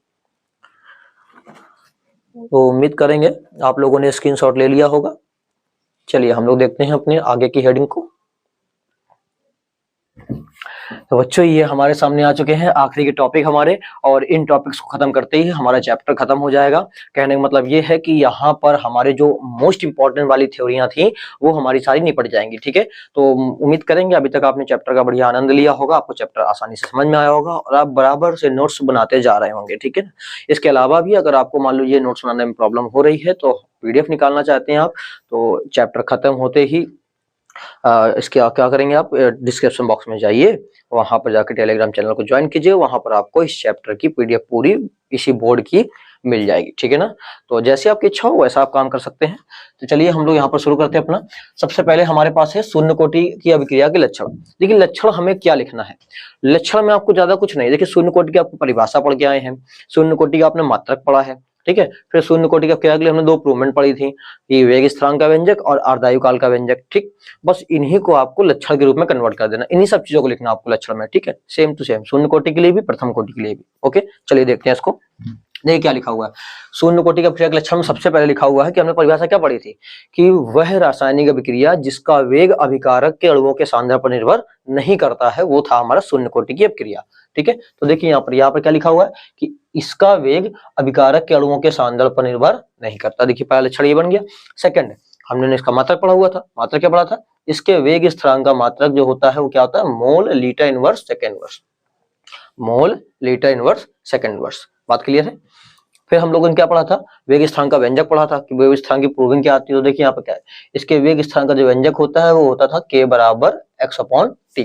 [SPEAKER 1] तो उम्मीद करेंगे आप लोगों ने स्क्रीनशॉट ले लिया होगा। चलिए हम लोग देखते हैं अपने आगे की हेडिंग को। तो बच्चों ये हमारे सामने आ चुके हैं आखिरी के टॉपिक हमारे, और इन टॉपिक्स को खत्म करते ही हमारा चैप्टर खत्म हो जाएगा। कहने का मतलब ये है कि यहाँ पर हमारे जो मोस्ट इंपॉर्टेंट वाली थ्योरियां थी वो हमारी सारी निपट जाएंगी, ठीक है। तो उम्मीद करेंगे अभी तक आपने चैप्टर का बढ़िया आनंद लिया होगा, आपको चैप्टर आसानी से समझ में आया होगा और आप बराबर से नोट्स बनाते जा रहे होंगे, ठीक है ना। इसके अलावा भी अगर आपको मान लो ये नोट्स बनाने में प्रॉब्लम हो रही है तो PDF निकालना चाहते हैं आप, तो चैप्टर खत्म होते ही इसके क्या करेंगे आप, डिस्क्रिप्शन बॉक्स में जाइए, वहां पर जाकर टेलीग्राम चैनल को ज्वाइन कीजिए, वहां पर आपको इस चैप्टर की PDF पूरी इसी बोर्ड की मिल जाएगी, ठीक है ना। तो जैसे आपकी इच्छा हो वैसा आप काम कर सकते हैं। तो चलिए हम लोग यहाँ पर शुरू करते हैं अपना। सबसे पहले हमारे पास है शून्य कोटि की अभिक्रिया के लक्षण। देखिए लक्षण हमें क्या लिखना है, लक्षण में आपको ज्यादा कुछ नहीं, देखिए शून्य कोटि की आपको परिभाषा पढ़ के आए हैं, शून्य कोटि का आपने मात्रक पढ़ा है, ठीक है। फिर शून्य कोटि की अपक्रिया के लिए हमने दो प्रूवमेंट पढ़ी थी, ये वेग स्थिरांक का व्यंजक और अर्धायु काल का व्यंजक। ठीक, बस इन्हीं को आपको लक्षण के रूप में कन्वर्ट कर देना, इन्हीं सब चीजों को लिखना आपको लक्षण में। ठीक है, सेम टू सेम, शून्य कोटि के लिए भी, प्रथम कोटि के लिए भी। ओके, चलिए देखते हैं इसको। देखिए क्या लिखा हुआ है, शून्य कोटि का अपक्रिया के लक्षण में सबसे पहले लिखा हुआ है कि हमने परिभाषा क्या पढ़ी थी कि वह रासायनिक अभिक्रिया जिसका वेग अभिकारक के अणुओं के सांद्रण पर निर्भर नहीं करता है, वो था हमारा शून्य कोटि की अपक्रिया। ठीक है, तो देखिए यहाँ पर क्या लिखा हुआ है कि इसका वेग अभिकारक के अणुओं के सांद्रण पर निर्भर नहीं करता। देखिए पहला लक्षण ये बन गया। सेकंड, हमने इसका मात्रक पढ़ा हुआ था, मात्रक क्या पढ़ा था, इसके वेग स्थिरांक का मात्रक जो होता है वो क्या होता है, mole litre inverse second inverse, मोल लीटर इनवर्स सेकंड इनवर्स। बात क्लियर है। फिर हम लोगों ने क्या पढ़ा था, वेग स्थिरांक का व्यंजक पढ़ा था कि वेग स्थिरांक की प्रूविंग क्या आती है। तो देखिए यहाँ पे क्या है, इसके वेग स्थिरांक का जो व्यंजक होता है वो होता था k बराबर x अपॉन टी।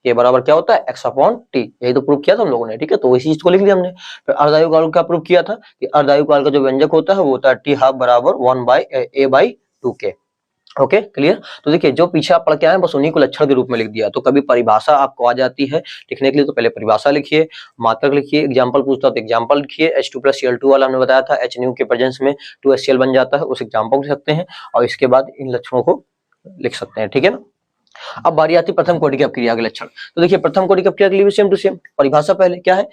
[SPEAKER 1] k बराबर क्या होता है, x अपॉन टी, यही तो प्रूव किया था हम लोगों ने। ठीक है, तो इसी चीज को लिख लिया हमने। फिर अर्धायु काल का प्रूव किया था कि अर्धायु काल का जो व्यंजक होता है वो होता है t हाफ बराबर 1/a/2k। Okay, clear. तो देखिए जो पीछे आप पढ़ के आए बस उन्हीं को लक्षण के रूप में लिख दिया। तो कभी परिभाषा आपको आ जाती है लिखने के लिए तो पहले परिभाषा लिखिए, मात्रक लिखिए, एग्जांपल पूछता तो एग्जांपल लिखिए। H2+Cl2 वाला हमने बताया था, H के प्रेजेंस में 2HCl बन जाता है, उस एग्जांपल लिख सकते हैं और इसके बाद इन लक्षणों को लिख सकते हैं। ठीक है ना। अब बारी आती है प्रथम कोटि की अपक्रिया के लक्षण। तो देखिए प्रथम कोटि की अपक्रिया के लिए भी सेम टू सेम परिभाषा पहले क्या है,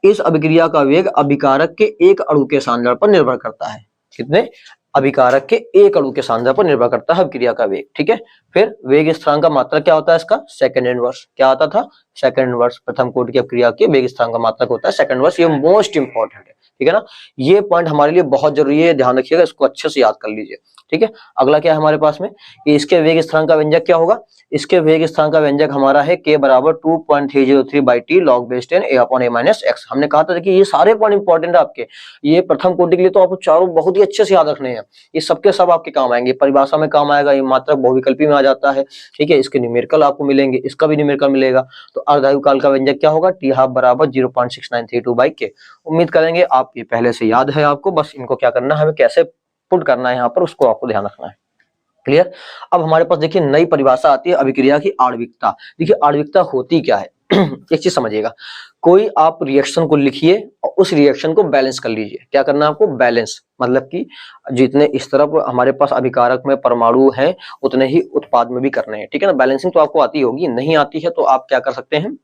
[SPEAKER 1] इस अभिक्रिया का वेग अभिकारक के एक अणु के सांद्रण पर निर्भर करता है। कितने, अभिकारक के एक अणु के सांद्रण पर निर्भर करता है अभिक्रिया का वेग। ठीक है, फिर वेग स्थिरांक का मात्रक क्या होता है इसका, सेकंड इनवर्स। क्या आता था, सेकंड इनवर्स। प्रथम कोटि की अपक्रिया के वेग स्थिरांक का मात्रक होता है सेकंड इनवर्स। ये मोस्ट इंपॉर्टेंट है। ठीक है ना, ये पॉइंट हमारे लिए बहुत जरूरी है, ध्यान रखिएगा, इसको अच्छे से याद कर लीजिए। ठीक है, अगला क्या है हमारे पास में, कि इसके वेग स्थिरांक का व्यंजक क्या होगा, इसके वेग स्थिरांक का व्यंजक हमारा है k बराबर 2.303/t log base 10 a upon a minus x। हमने कहा था देखिए ये सारे पॉइंट इंपॉर्टेंट है आपके, ये प्रथम कोटि के लिए तो आपको चारों बहुत ही अच्छे से याद रखने हैं। ये सबके सब आपके काम आएंगे, परिभाषा में काम आएगा, ये मात्रक बहुविकल्पी में आ जाता है। ठीक है, इसके न्यूमेरिकल आपको मिलेंगे, इसका भी न्यूमेरिकल मिलेगा। तो अर्धायु काल का व्यंजक क्या होगा, t हाफ बराबर 0.6932/k। उम्मीद करेंगे आप ये पहले से याद है आपको, बस इनको क्या करना है, हमें कैसे पुट करना है यहाँ पर उसको आपको ध्यान रखना है। क्लियर। अब हमारे पास देखिए नई परिभाषा आती है अभिक्रिया की आणविकता। देखिए आणविकता होती क्या है एक चीज समझिएगा, कोई आप रिएक्शन को लिखिए और उस रिएक्शन को बैलेंस कर लीजिए। क्या करना है आपको, बैलेंस, मतलब कि जितने इस तरफ हमारे पास अभिकारक में परमाणु हैं उतने ही उत्पाद में भी करने हैं। ठीक है ना, बैलेंसिंग तो आपको आती होगी, नहीं आती है तो आप क्या कर सकते हैं,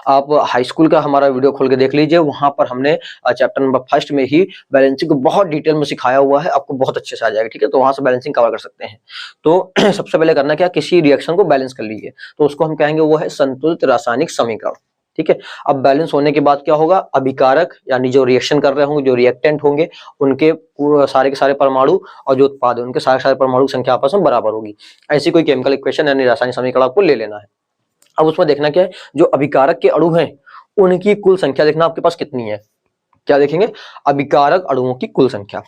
[SPEAKER 1] आप हाई स्कूल का हमारा वीडियो खोल के देख लीजिए, वहां पर हमने चैप्टर नंबर 1 में ही बैलेंसिंग को बहुत डिटेल में सिखाया हुआ है, आपको बहुत अच्छे से आ जाएगा। ठीक है, तो वहां से बैलेंसिंग कवर कर सकते हैं। तो सबसे पहले करना क्या, किसी रिएक्शन को बैलेंस कर लीजिए, तो उसको हम कहेंगे वो है संतुलित रासायनिक समीकरण। ठीक है, अब बैलेंस होने के बाद क्या होगा, अभिकारक यानी जो रिएक्शन कर रहे होंगे, जो रिएक्टेंट होंगे, उनके सारे के सारे परमाणु और जो उत्पाद है उनके सारे सारे परमाणु की संख्या आपस में बराबर होगी। ऐसी कोई केमिकल इक्वेशन यानी रासायनिक समीकरण आपको ले लेना है। अब उसमें देखना क्या है, जो अभिकारक के अणु हैं उनकी कुल संख्या देखना आपके पास कितनी है। क्या देखेंगे, अभिकारक अणुओं की कुल संख्या,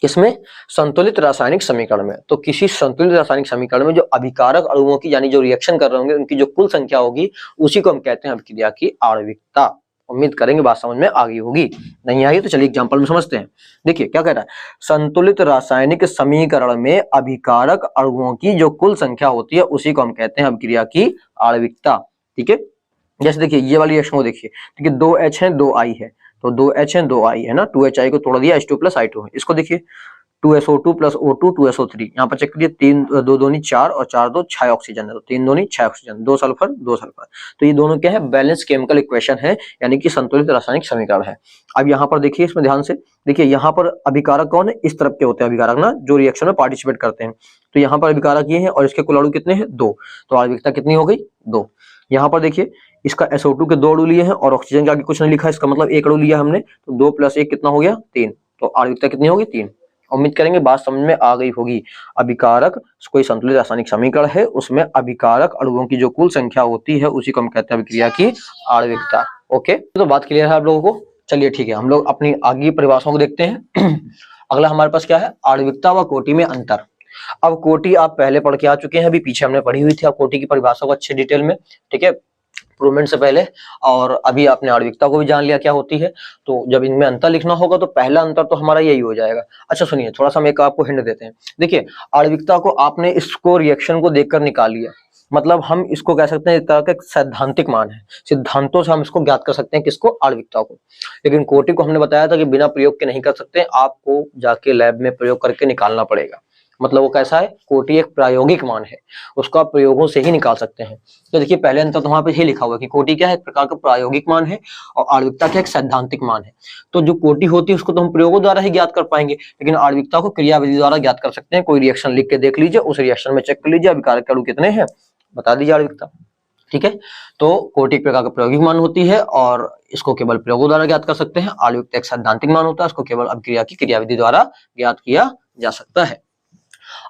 [SPEAKER 1] किसमें, संतुलित रासायनिक समीकरण में। तो किसी संतुलित रासायनिक समीकरण में जो अभिकारक अणुओं की यानी जो रिएक्शन कर रहे होंगे उनकी जो कुल संख्या होगी उसी को हम कहते हैं अभिक्रिया की आणविकता। उम्मीद करेंगे बात समझ में आ गई होगी, नहीं आई तो चलिए एग्जांपल में समझते हैं। देखिए क्या कह रहा है, संतुलित रासायनिक समीकरण में अभिकारक अणुओं की जो कुल संख्या होती है उसी को हम कहते हैं अभिक्रिया की आणविकता। ठीक है, जैसे देखिए ये वाली रिएक्शन को देखिए, ठीक है, 2H है 2I है, तो 2H है 2I है ना, 2HI को तोड़ दिया, H2+I2 है। इसको देखिए 2SO2 प्लस O2 2SO3, यहाँ पर चेक करिए, 3 2 दूनी 4 और 4 2 6 ऑक्सीजन है, तो 3 दूनी 6 ऑक्सीजन, 2 सल्फर 2 सल्फर। तो ये दोनों क्या है, बैलेंस केमिकल इक्वेशन है, यानी कि संतुलित रासायनिक समीकरण है। अब यहाँ पर देखिए, इसमें ध्यान से देखिए, यहाँ पर अभिकारक कौन है, इस तरफ के होते हैं अभिकारक ना, जो रिएक्शन में पार्टिसिपेट करते हैं। तो यहाँ पर अभिकारक ये है और इसके कुल अणु कितने हैं, 2, तो आणविकता कितनी हो गई, 2। यहाँ पर देखिए इसका SO2 के 2 अणु लिए हैं और ऑक्सीजन के आगे कुछ नहीं लिखा है, इसका मतलब 1 अणु लिया हमने, तो 2 + 1 कितना हो गया, 3, तो आणविकता कितनी होगी, 3। उम्मीद करेंगे बात समझ में आ गई होगी। अभिकारक कोई संतुलित रासायनिक समीकरण है, उसमें अभिकारक अणुओं की जो कुल संख्या होती है उसी को हम कहते हैं अभिक्रिया की आणविकता। ओके, तो बात क्लियर है आप लोगों को। चलिए ठीक है, हम लोग अपनी आगे परिभाषाओं को देखते हैं। अगला हमारे पास क्या है, आणविकता व कोटि में अंतर। अब कोटि आप पहले पढ़ के आ चुके हैं, अभी पीछे हमने पढ़ी हुई थी आप कोटि की परिभाषा को अच्छे डिटेल में। ठीक है, प्रूवमेंट से पहले, और अभी आपने आणविकता को भी जान लिया क्या होती है। तो जब इनमें अंतर लिखना होगा तो पहला अंतर तो हमारा यही हो जाएगा। अच्छा सुनिए, थोड़ा सा हम एक आपको हिंट देते हैं। देखिए आणविकता को आपने इसको रिएक्शन को देखकर निकाल लिया, मतलब हम इसको कह सकते हैं एक तरह का सैद्धांतिक मान है, सिद्धांतों से हम इसको ज्ञात कर सकते हैं, किसको, आणविकता को। लेकिन कोटि को हमने बताया था कि बिना प्रयोग के नहीं कर सकते, आपको जाके लैब में प्रयोग करके निकालना पड़ेगा। मतलब वो कैसा है, कोटि एक प्रायोगिक मान है, उसको आप प्रयोगों से ही निकाल सकते हैं। तो देखिए पहले अंतर तो वहां पे ही लिखा हुआ है कि कोटि क्या है, एक प्रकार का प्रायोगिक मान है, और आणविकता क्या एक सैद्धांतिक मान है। तो जो कोटि होती है उसको तो हम प्रयोगों द्वारा ही ज्ञात कर पाएंगे, लेकिन आणविकता को क्रियाविधि द्वारा ज्ञात कर सकते हैं। कोई रिएक्शन लिख के देख लीजिए, उस रिएक्शन में चेक कर लीजिए अभिकारक अणु कितने हैं, बता दीजिए आणविकता। ठीक है, तो कोटि एक प्रकार का प्रायोगिक मान होती है और इसको केवल प्रयोगों द्वारा ज्ञात कर सकते हैं। आणविकता एक सैद्धांतिक मान होता है, उसको केवल अभिक्रिया की क्रियाविधि द्वारा ज्ञात किया जा सकता है।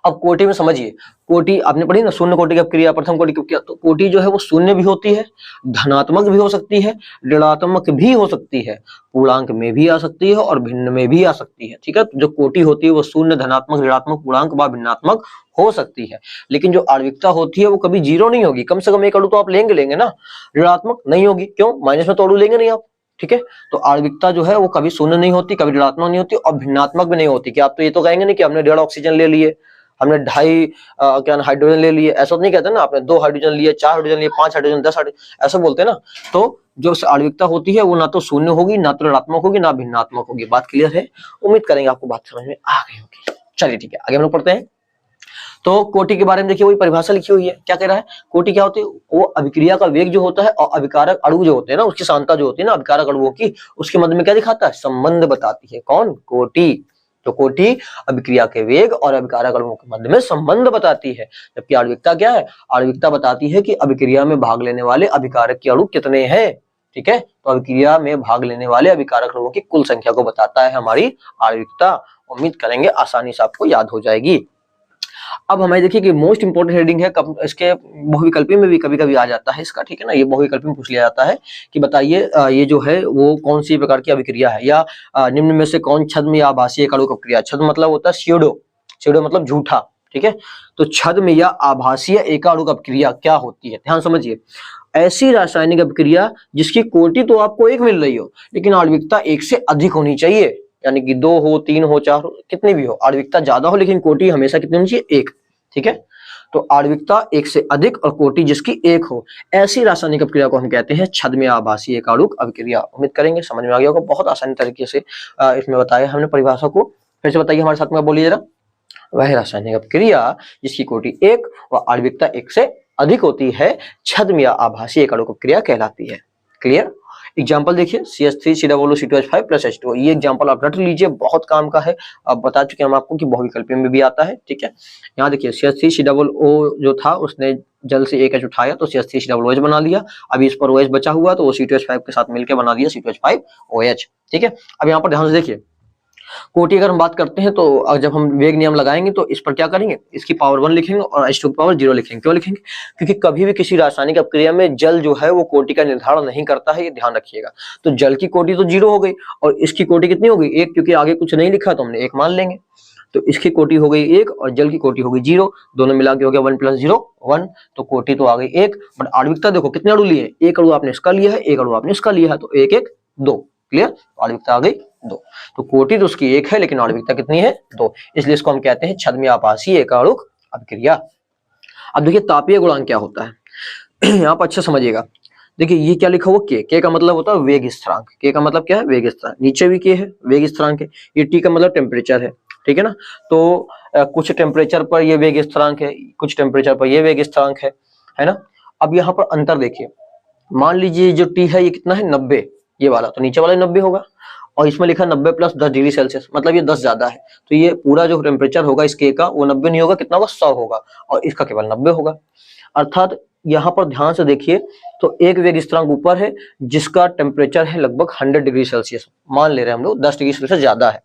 [SPEAKER 1] अब कोटि में समझिए, कोटि आपने पढ़ी ना, शून्य कोटि की अपक्रिया, प्रथम कोटि की अपक्रिया। तो कोटि जो है वो शून्य भी होती है, धनात्मक भी हो सकती है, ऋणात्मक भी हो सकती है, पूर्णांक में भी आ सकती है और भिन्न में भी आ सकती है। ठीक है, तो जो कोटि होती है वो शून्य, धनात्मक, ऋणात्मक, पूर्णांक व भिन्नात्मक हो सकती है। लेकिन जो आणविकता होती है वो कभी जीरो नहीं होगी, कम से कम एक अणु तो आप लेंगे ना, ऋणात्मक नहीं होगी, क्यों, माइनस में तो अणु लेंगे नहीं आप। ठीक है, तो आणविकता जो है वो कभी शून्य नहीं होती, कभी ऋणात्मक नहीं होती और भिन्नात्मक भी नहीं होती। कि आप तो ये तो कहेंगे नहीं कि हमने 1.5 ऑक्सीजन ले लिए, हमने 2.5 क्या हाइड्रोजन ले लिए, ऐसा तो नहीं कहते ना, आपने 2 हाइड्रोजन लिए, 4 हाइड्रोजन लिए, 5 हाइड्रोजन, 10 हाइड्रोजन, ऐसा बोलते हैं ना। तो जो आणविकता होती है वो ना तो शून्य होगी, ना तो ऋणात्मक होगी, ना भिन्नात्मक होगी। बात क्लियर है, उम्मीद करेंगे आपको बात समझ में आ गई होगी। चलिए ठीक है, आगे हम लोग पढ़ते हैं। तो कोटि के बारे में देखिए, वही परिभाषा लिखी हुई है, क्या कह रहा है, कोटि क्या होती है, वो अभिक्रिया का वेग जो होता है और अभिकारक अणु जो होते हैं ना, उसकी सांद्रता जो होती है ना अभिकारक अणुओं की, उसके मध्य में क्या दिखाता है, संबंध बताती है। कौन, कोटि। तो कोटि अभिक्रिया के वेग और अभिकारक अणुओं के मध्य में संबंध बताती है। जबकि आणविकता क्या है, आणविकता बताती है कि अभिक्रिया में भाग लेने वाले अभिकारक के अणु कितने हैं। ठीक है, तो अभिक्रिया में भाग लेने वाले अभिकारक अणुओं की कुल संख्या को बताता है हमारी आणविकता। उम्मीद करेंगे आसानी से आपको याद हो जाएगी। अब हमें देखिए कि मोस्ट इंपोर्टेंट हेडिंग है, इसके बहुविकल्पी में भी कभी कभी आ जाता है इसका। ठीक है ना, ये बहुविकल्पी में पूछ लिया जाता है कि बताइए ये जो है वो कौन सी प्रकार की अभिक्रिया है, या निम्न में से कौन छद्म या आभासीय एकाणु अपक्रिया। छद्म मतलब होता है स्यूडो, स्यूडो मतलब झूठा। ठीक है, तो छद्म या आभासीय एकाणु अपक्रिया क्या होती है, ध्यान समझिए। ऐसी रासायनिक अपक्रिया जिसकी कोटि तो आपको एक मिल रही हो, लेकिन आणविकता एक से अधिक होनी चाहिए। यानी कि 2 हो, 3 हो, 4 हो, कितनी भी हो, आणविकता ज्यादा हो लेकिन कोटि हमेशा कितनी होनी चाहिए, 1। ठीक है, तो आणविकता 1 से अधिक और कोटि जिसकी 1 हो, ऐसी रासायनिक अपक्रिया को हम कहते हैं छद्म या आभासीय एकाणु अपक्रिया। उम्मीद करेंगे समझ में आ गया होगा, बहुत आसानी तरीके से इसमें बताया हमने परिभाषा को। फिर से बताइए हमारे साथ में, बोलिए जरा। वह रासायनिक अपक्रिया जिसकी कोटि 1 व आणविकता 1 से अधिक होती है, छद्म या आभासीय एकाणु अपक्रिया कहलाती है। क्लियर। एग्जाम्पल देखिए, CH3COO2H5 + H2O, ये एग्जाम्पल आप रट लीजिए, बहुत काम का है। अब बता चुके हम आपको कि बहुविकल्पी में भी आता है। ठीक है, यहाँ देखिए CH3COO जो था उसने जल से एक H उठाया तो CH3COOH बना लिया। अभी इस पर OH बचा हुआ तो वो C2H5 के साथ मिलकर बना दिया C2H5OH। ठीक है, अब यहाँ पर ध्यान से देखिए, कोटि अगर हम बात करते हैं तो जब हम वेग नियम लगाएंगे तो इस पर क्या करेंगे, इसकी पावर 1 लिखेंगे और H2 की पावर 0 लिखेंगे। क्यों लिखेंगे, क्योंकि कभी भी किसी रासायनिक अपक्रिया में जल जो है वो कोटि का निर्धारण नहीं करता है, ये ध्यान रखिएगा। तो जल की कोटि तो 0 हो गई और इसकी कोटि कितनी हो गई, 1, क्योंकि आगे कुछ नहीं लिखा तो हमने 1 मान लेंगे। तो इसकी कोटि हो गई 1 और जल की कोटि हो गई 0, दोनों मिला के हो गया 1 + 0 1, तो कोटि तो आ गई 1। बट आणविकता देखो कितने अणु लिए, एक अणु आपने इसका लिया है, एक अणु आपने इसका लिया है, तो 1 1 2। क्लियर, आणविकता आ गई 2। तो कोटि तो उसकी 1 है लेकिन आणविकता कितनी है, 2। इसलिए इसको हम कहते हैं छद्म या आभासीय एकाणु अपक्रिया। अब देखिए तापीय गुणांक क्या होता है, यहाँ पर अच्छा समझिएगा। देखिए ये क्या लिखा हुआ, के का मतलब होता है वेग स्थिरांक। के का मतलब क्या है, वेग स्थिरांक। नीचे भी के है, वेग स्थिरांक है। ये टी का मतलब टेम्परेचर है। ठीक है ना, तो कुछ टेम्परेचर पर ये वेग स्थिरांक है, कुछ टेम्परेचर पर ये वेग स्थिरांक है ना। अब यहाँ पर अंतर देखिए, मान लीजिए जो टी है ये कितना है, 90, ये वाला, तो नीचे वाला 90 होगा और इसमें लिखा 90 + 10 डिग्री सेल्सियस, मतलब ये 10 ज्यादा है। तो ये पूरा जो टेम्परेचर होगा इस के का वो 90 नहीं होगा, कितना होगा, 100 होगा और इसका केवल 90 होगा। अर्थात यहाँ पर ध्यान से देखिए, तो एक वेग स्थिरांक ऊपर है जिसका टेम्परेचर है लगभग 100 डिग्री सेल्सियस, मान ले रहे हैं हम लोग 10 डिग्री सेल्सियस ज्यादा है,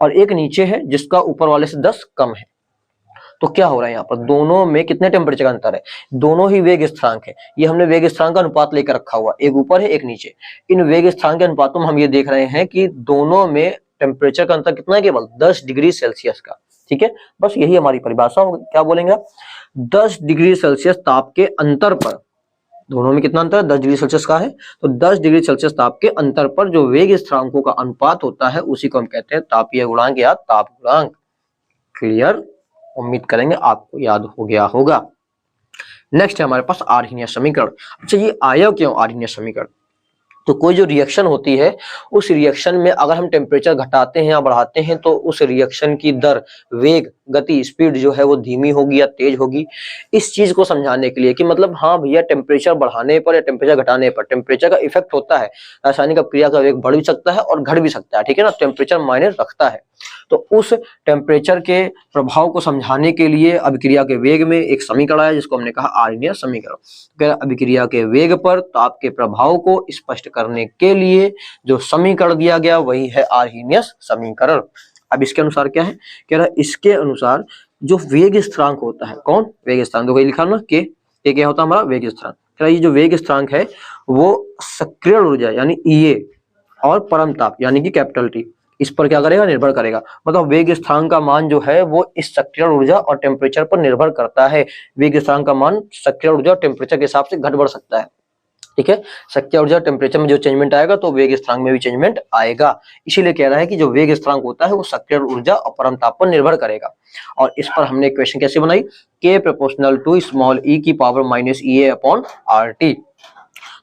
[SPEAKER 1] और एक नीचे है जिसका ऊपर वाले से 10 कम है। तो क्या हो रहा है यहाँ पर, दोनों में कितने टेम्परेचर का अंतर है, दोनों ही वेग स्थिरांक है। ये हमने वेग स्थिरांक का अनुपात लेकर रखा हुआ, एक ऊपर है एक नीचे। इन वेग स्थिरांक के अनुपातों में हम ये देख रहे हैं कि दोनों में टेम्परेचर का अंतर कितना है, केवल 10 डिग्री सेल्सियस का। ठीक है, बस यही हमारी परिभाषा होगी। क्या बोलेंगे आप, 10 डिग्री सेल्सियस ताप के अंतर पर, दोनों में कितना अंतर है, 10 डिग्री सेल्सियस का है, तो 10 डिग्री सेल्सियस ताप के अंतर पर जो वेग स्थिरांकों का अनुपात होता है उसी को हम कहते हैं तापीय गुणांक या ताप गुणांक। क्लियर, उम्मीद करेंगे आपको याद हो गया होगा। नेक्स्ट है हमारे पास आर्हीनियस समीकरण। अच्छा, ये आया क्यों आर्हीनियस समीकरण? तो कोई जो रिएक्शन होती है, उस रिएक्शन में अगर हम टेम्परेचर घटाते हैं या बढ़ाते हैं तो उस रिएक्शन की दर, वेग, गति, स्पीड जो है वो धीमी होगी या तेज होगी। इस चीज को समझाने के लिए कि मतलब हाँ भैया, टेम्परेचर बढ़ाने पर या टेम्परेचर घटाने पर टेम्परेचर का इफेक्ट होता है, रासायनिक अपक्रिया का वेग बढ़ भी सकता है और घट भी सकता है, ठीक है ना, टेम्परेचर मायने रखता है। तो उस टेम्परेचर के प्रभाव को समझाने के लिए अभिक्रिया के वेग में एक समीकरण है जिसको हमने कहा आर्हीनियस समीकरण। अभिक्रिया के वेग पर ताप के प्रभाव को स्पष्ट करने के लिए जो समीकरण दिया गया वही है आर्हीनियस समीकरण। अब इसके अनुसार क्या है, कह रहा है इसके अनुसार जो वेग स्थिरांक होता है, कौन, वेग स्थिरांक, तो लिखा ना के क्या होता है हमारा वेग स्थिरांक। कह रहा है ये जो वेग स्थिरांक है वो सक्रिय ऊर्जा यानी Ea और परम ताप यानी कि कैपिटल T, इस पर क्या करेगा, निर्भर करेगा। मतलब वेग स्थिरांक का मान जो है वो इस सक्रिय ऊर्जा और टेम्परेचर पर निर्भर करता है। वेग स्थिरांक का मान सक्रिय ऊर्जा और टेम्परेचर के हिसाब से घट बढ़ सकता है, ठीक है। सक्रिय ऊर्जा टेम्परेचर में जो चेंजमेंट आएगा तो वेग स्थिरांक में भी चेंजमेंट आएगा। इसीलिए कह रहा है कि जो वेग स्थिरांक होता है वो सक्रिय ऊर्जा और परम ताप पर निर्भर करेगा। और इस पर हमने इक्वेशन कैसे बनाई, K proportional to small e की power minus Ea upon RT।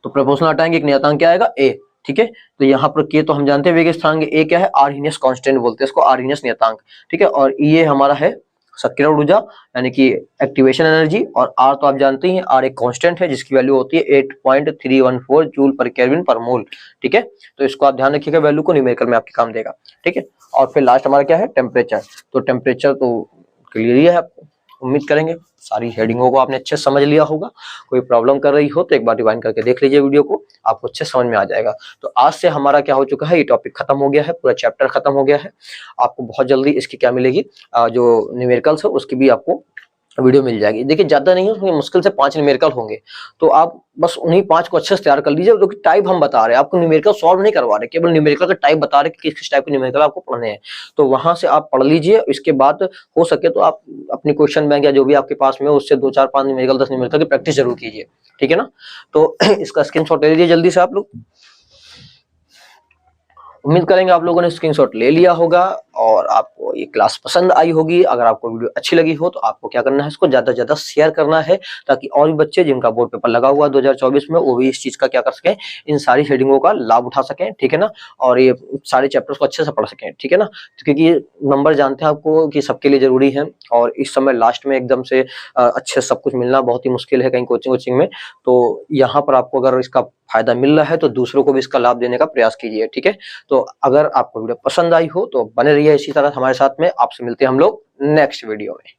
[SPEAKER 1] तो प्रोपोर्शनल हटाएंगे, एक नियतांक क्या आएगा A, ठीक है। तो यहाँ पर K तो हम जानते हैं वेग स्थिरांक, A क्या है, आर्हीनियस कांस्टेंट बोलते हैं इसको, आर्हीनियस नियतांक, ठीक है। और Ea हमारा है सक्रिय ऊर्जा यानी कि एक्टिवेशन एनर्जी, और R तो आप जानते ही हैं, R एक कांस्टेंट है जिसकी वैल्यू होती है 8.314 जूल पर केल्विन पर मोल, ठीक है। तो इसको आप ध्यान रखिएगा, वैल्यू को न्यूमेरिकल में आपके काम देगा, ठीक है। और फिर लास्ट हमारा क्या है, टेम्परेचर। तो टेम्परेचर तो क्लियर ही है, आपको उम्मीद करेंगे सारी हेडिंगों को आपने अच्छे से समझ लिया होगा। कोई प्रॉब्लम कर रही हो तो एक बार रिवाइंड करके देख लीजिए वीडियो को, आपको अच्छे समझ में आ जाएगा। तो आज से हमारा क्या हो चुका है, ये टॉपिक खत्म हो गया है, पूरा चैप्टर खत्म हो गया है। आपको बहुत जल्दी इसकी क्या मिलेगी, जो न्यूमेरिकल्स है उसकी भी आपको वीडियो मिल जाएगी। देखिए ज्यादा नहीं है उसमें, मुश्किल से 5 न्यूमेरिकल होंगे, तो आप बस उन्हीं 5 को अच्छे से तैयार कर लीजिए। क्योंकि टाइप हम बता रहे हैं, आपको न्यूमेरिकल सॉल्व नहीं करवा रहे, केवल न्यूमेरिकल का टाइप बता रहे कि किस किस टाइप के न्यूमेरिकल आपको पढ़ने हैं। तो वहां से आप पढ़ लीजिए, इसके बाद हो सके तो आप अपनी क्वेश्चन बैंक या जो भी आपके पास में हो उससे 2 4 5 न्यूमेरिकल 10 न्यूमेरिकल की प्रैक्टिस जरूर कीजिए, ठीक है ना। तो इसका स्क्रीनशॉट ले लीजिए जल्दी से आप लोग। उम्मीद करेंगे आप लोगों ने स्क्रीनशॉट ले लिया होगा और आपको ये क्लास पसंद आई होगी। अगर आपको वीडियो अच्छी लगी हो तो आपको क्या करना है, इसको ज्यादा से ज्यादा शेयर करना है, ताकि और भी बच्चे जिनका बोर्ड पेपर लगा हुआ 2024 में वो भी इस चीज का क्या कर सकें, इन सारी हेडिंगों का लाभ उठा सकें, ठीक है ना। और ये सारे चैप्टर्स को अच्छे से पढ़ सकें, ठीक है ना। क्योंकि नंबर जानते हैं आपको कि सबके लिए जरूरी है, और इस समय लास्ट में एकदम से अच्छे सब कुछ मिलना बहुत ही मुश्किल है कहीं कोचिंग में। तो यहाँ पर आपको अगर इसका फायदा मिल रहा है तो दूसरों को भी इसका लाभ देने का प्रयास कीजिए, ठीक है। तो अगर आपको वीडियो पसंद आई हो तो बने रहिए इसी तरह हमारे साथ में। आपसे मिलते हैं हम लोग नेक्स्ट वीडियो में।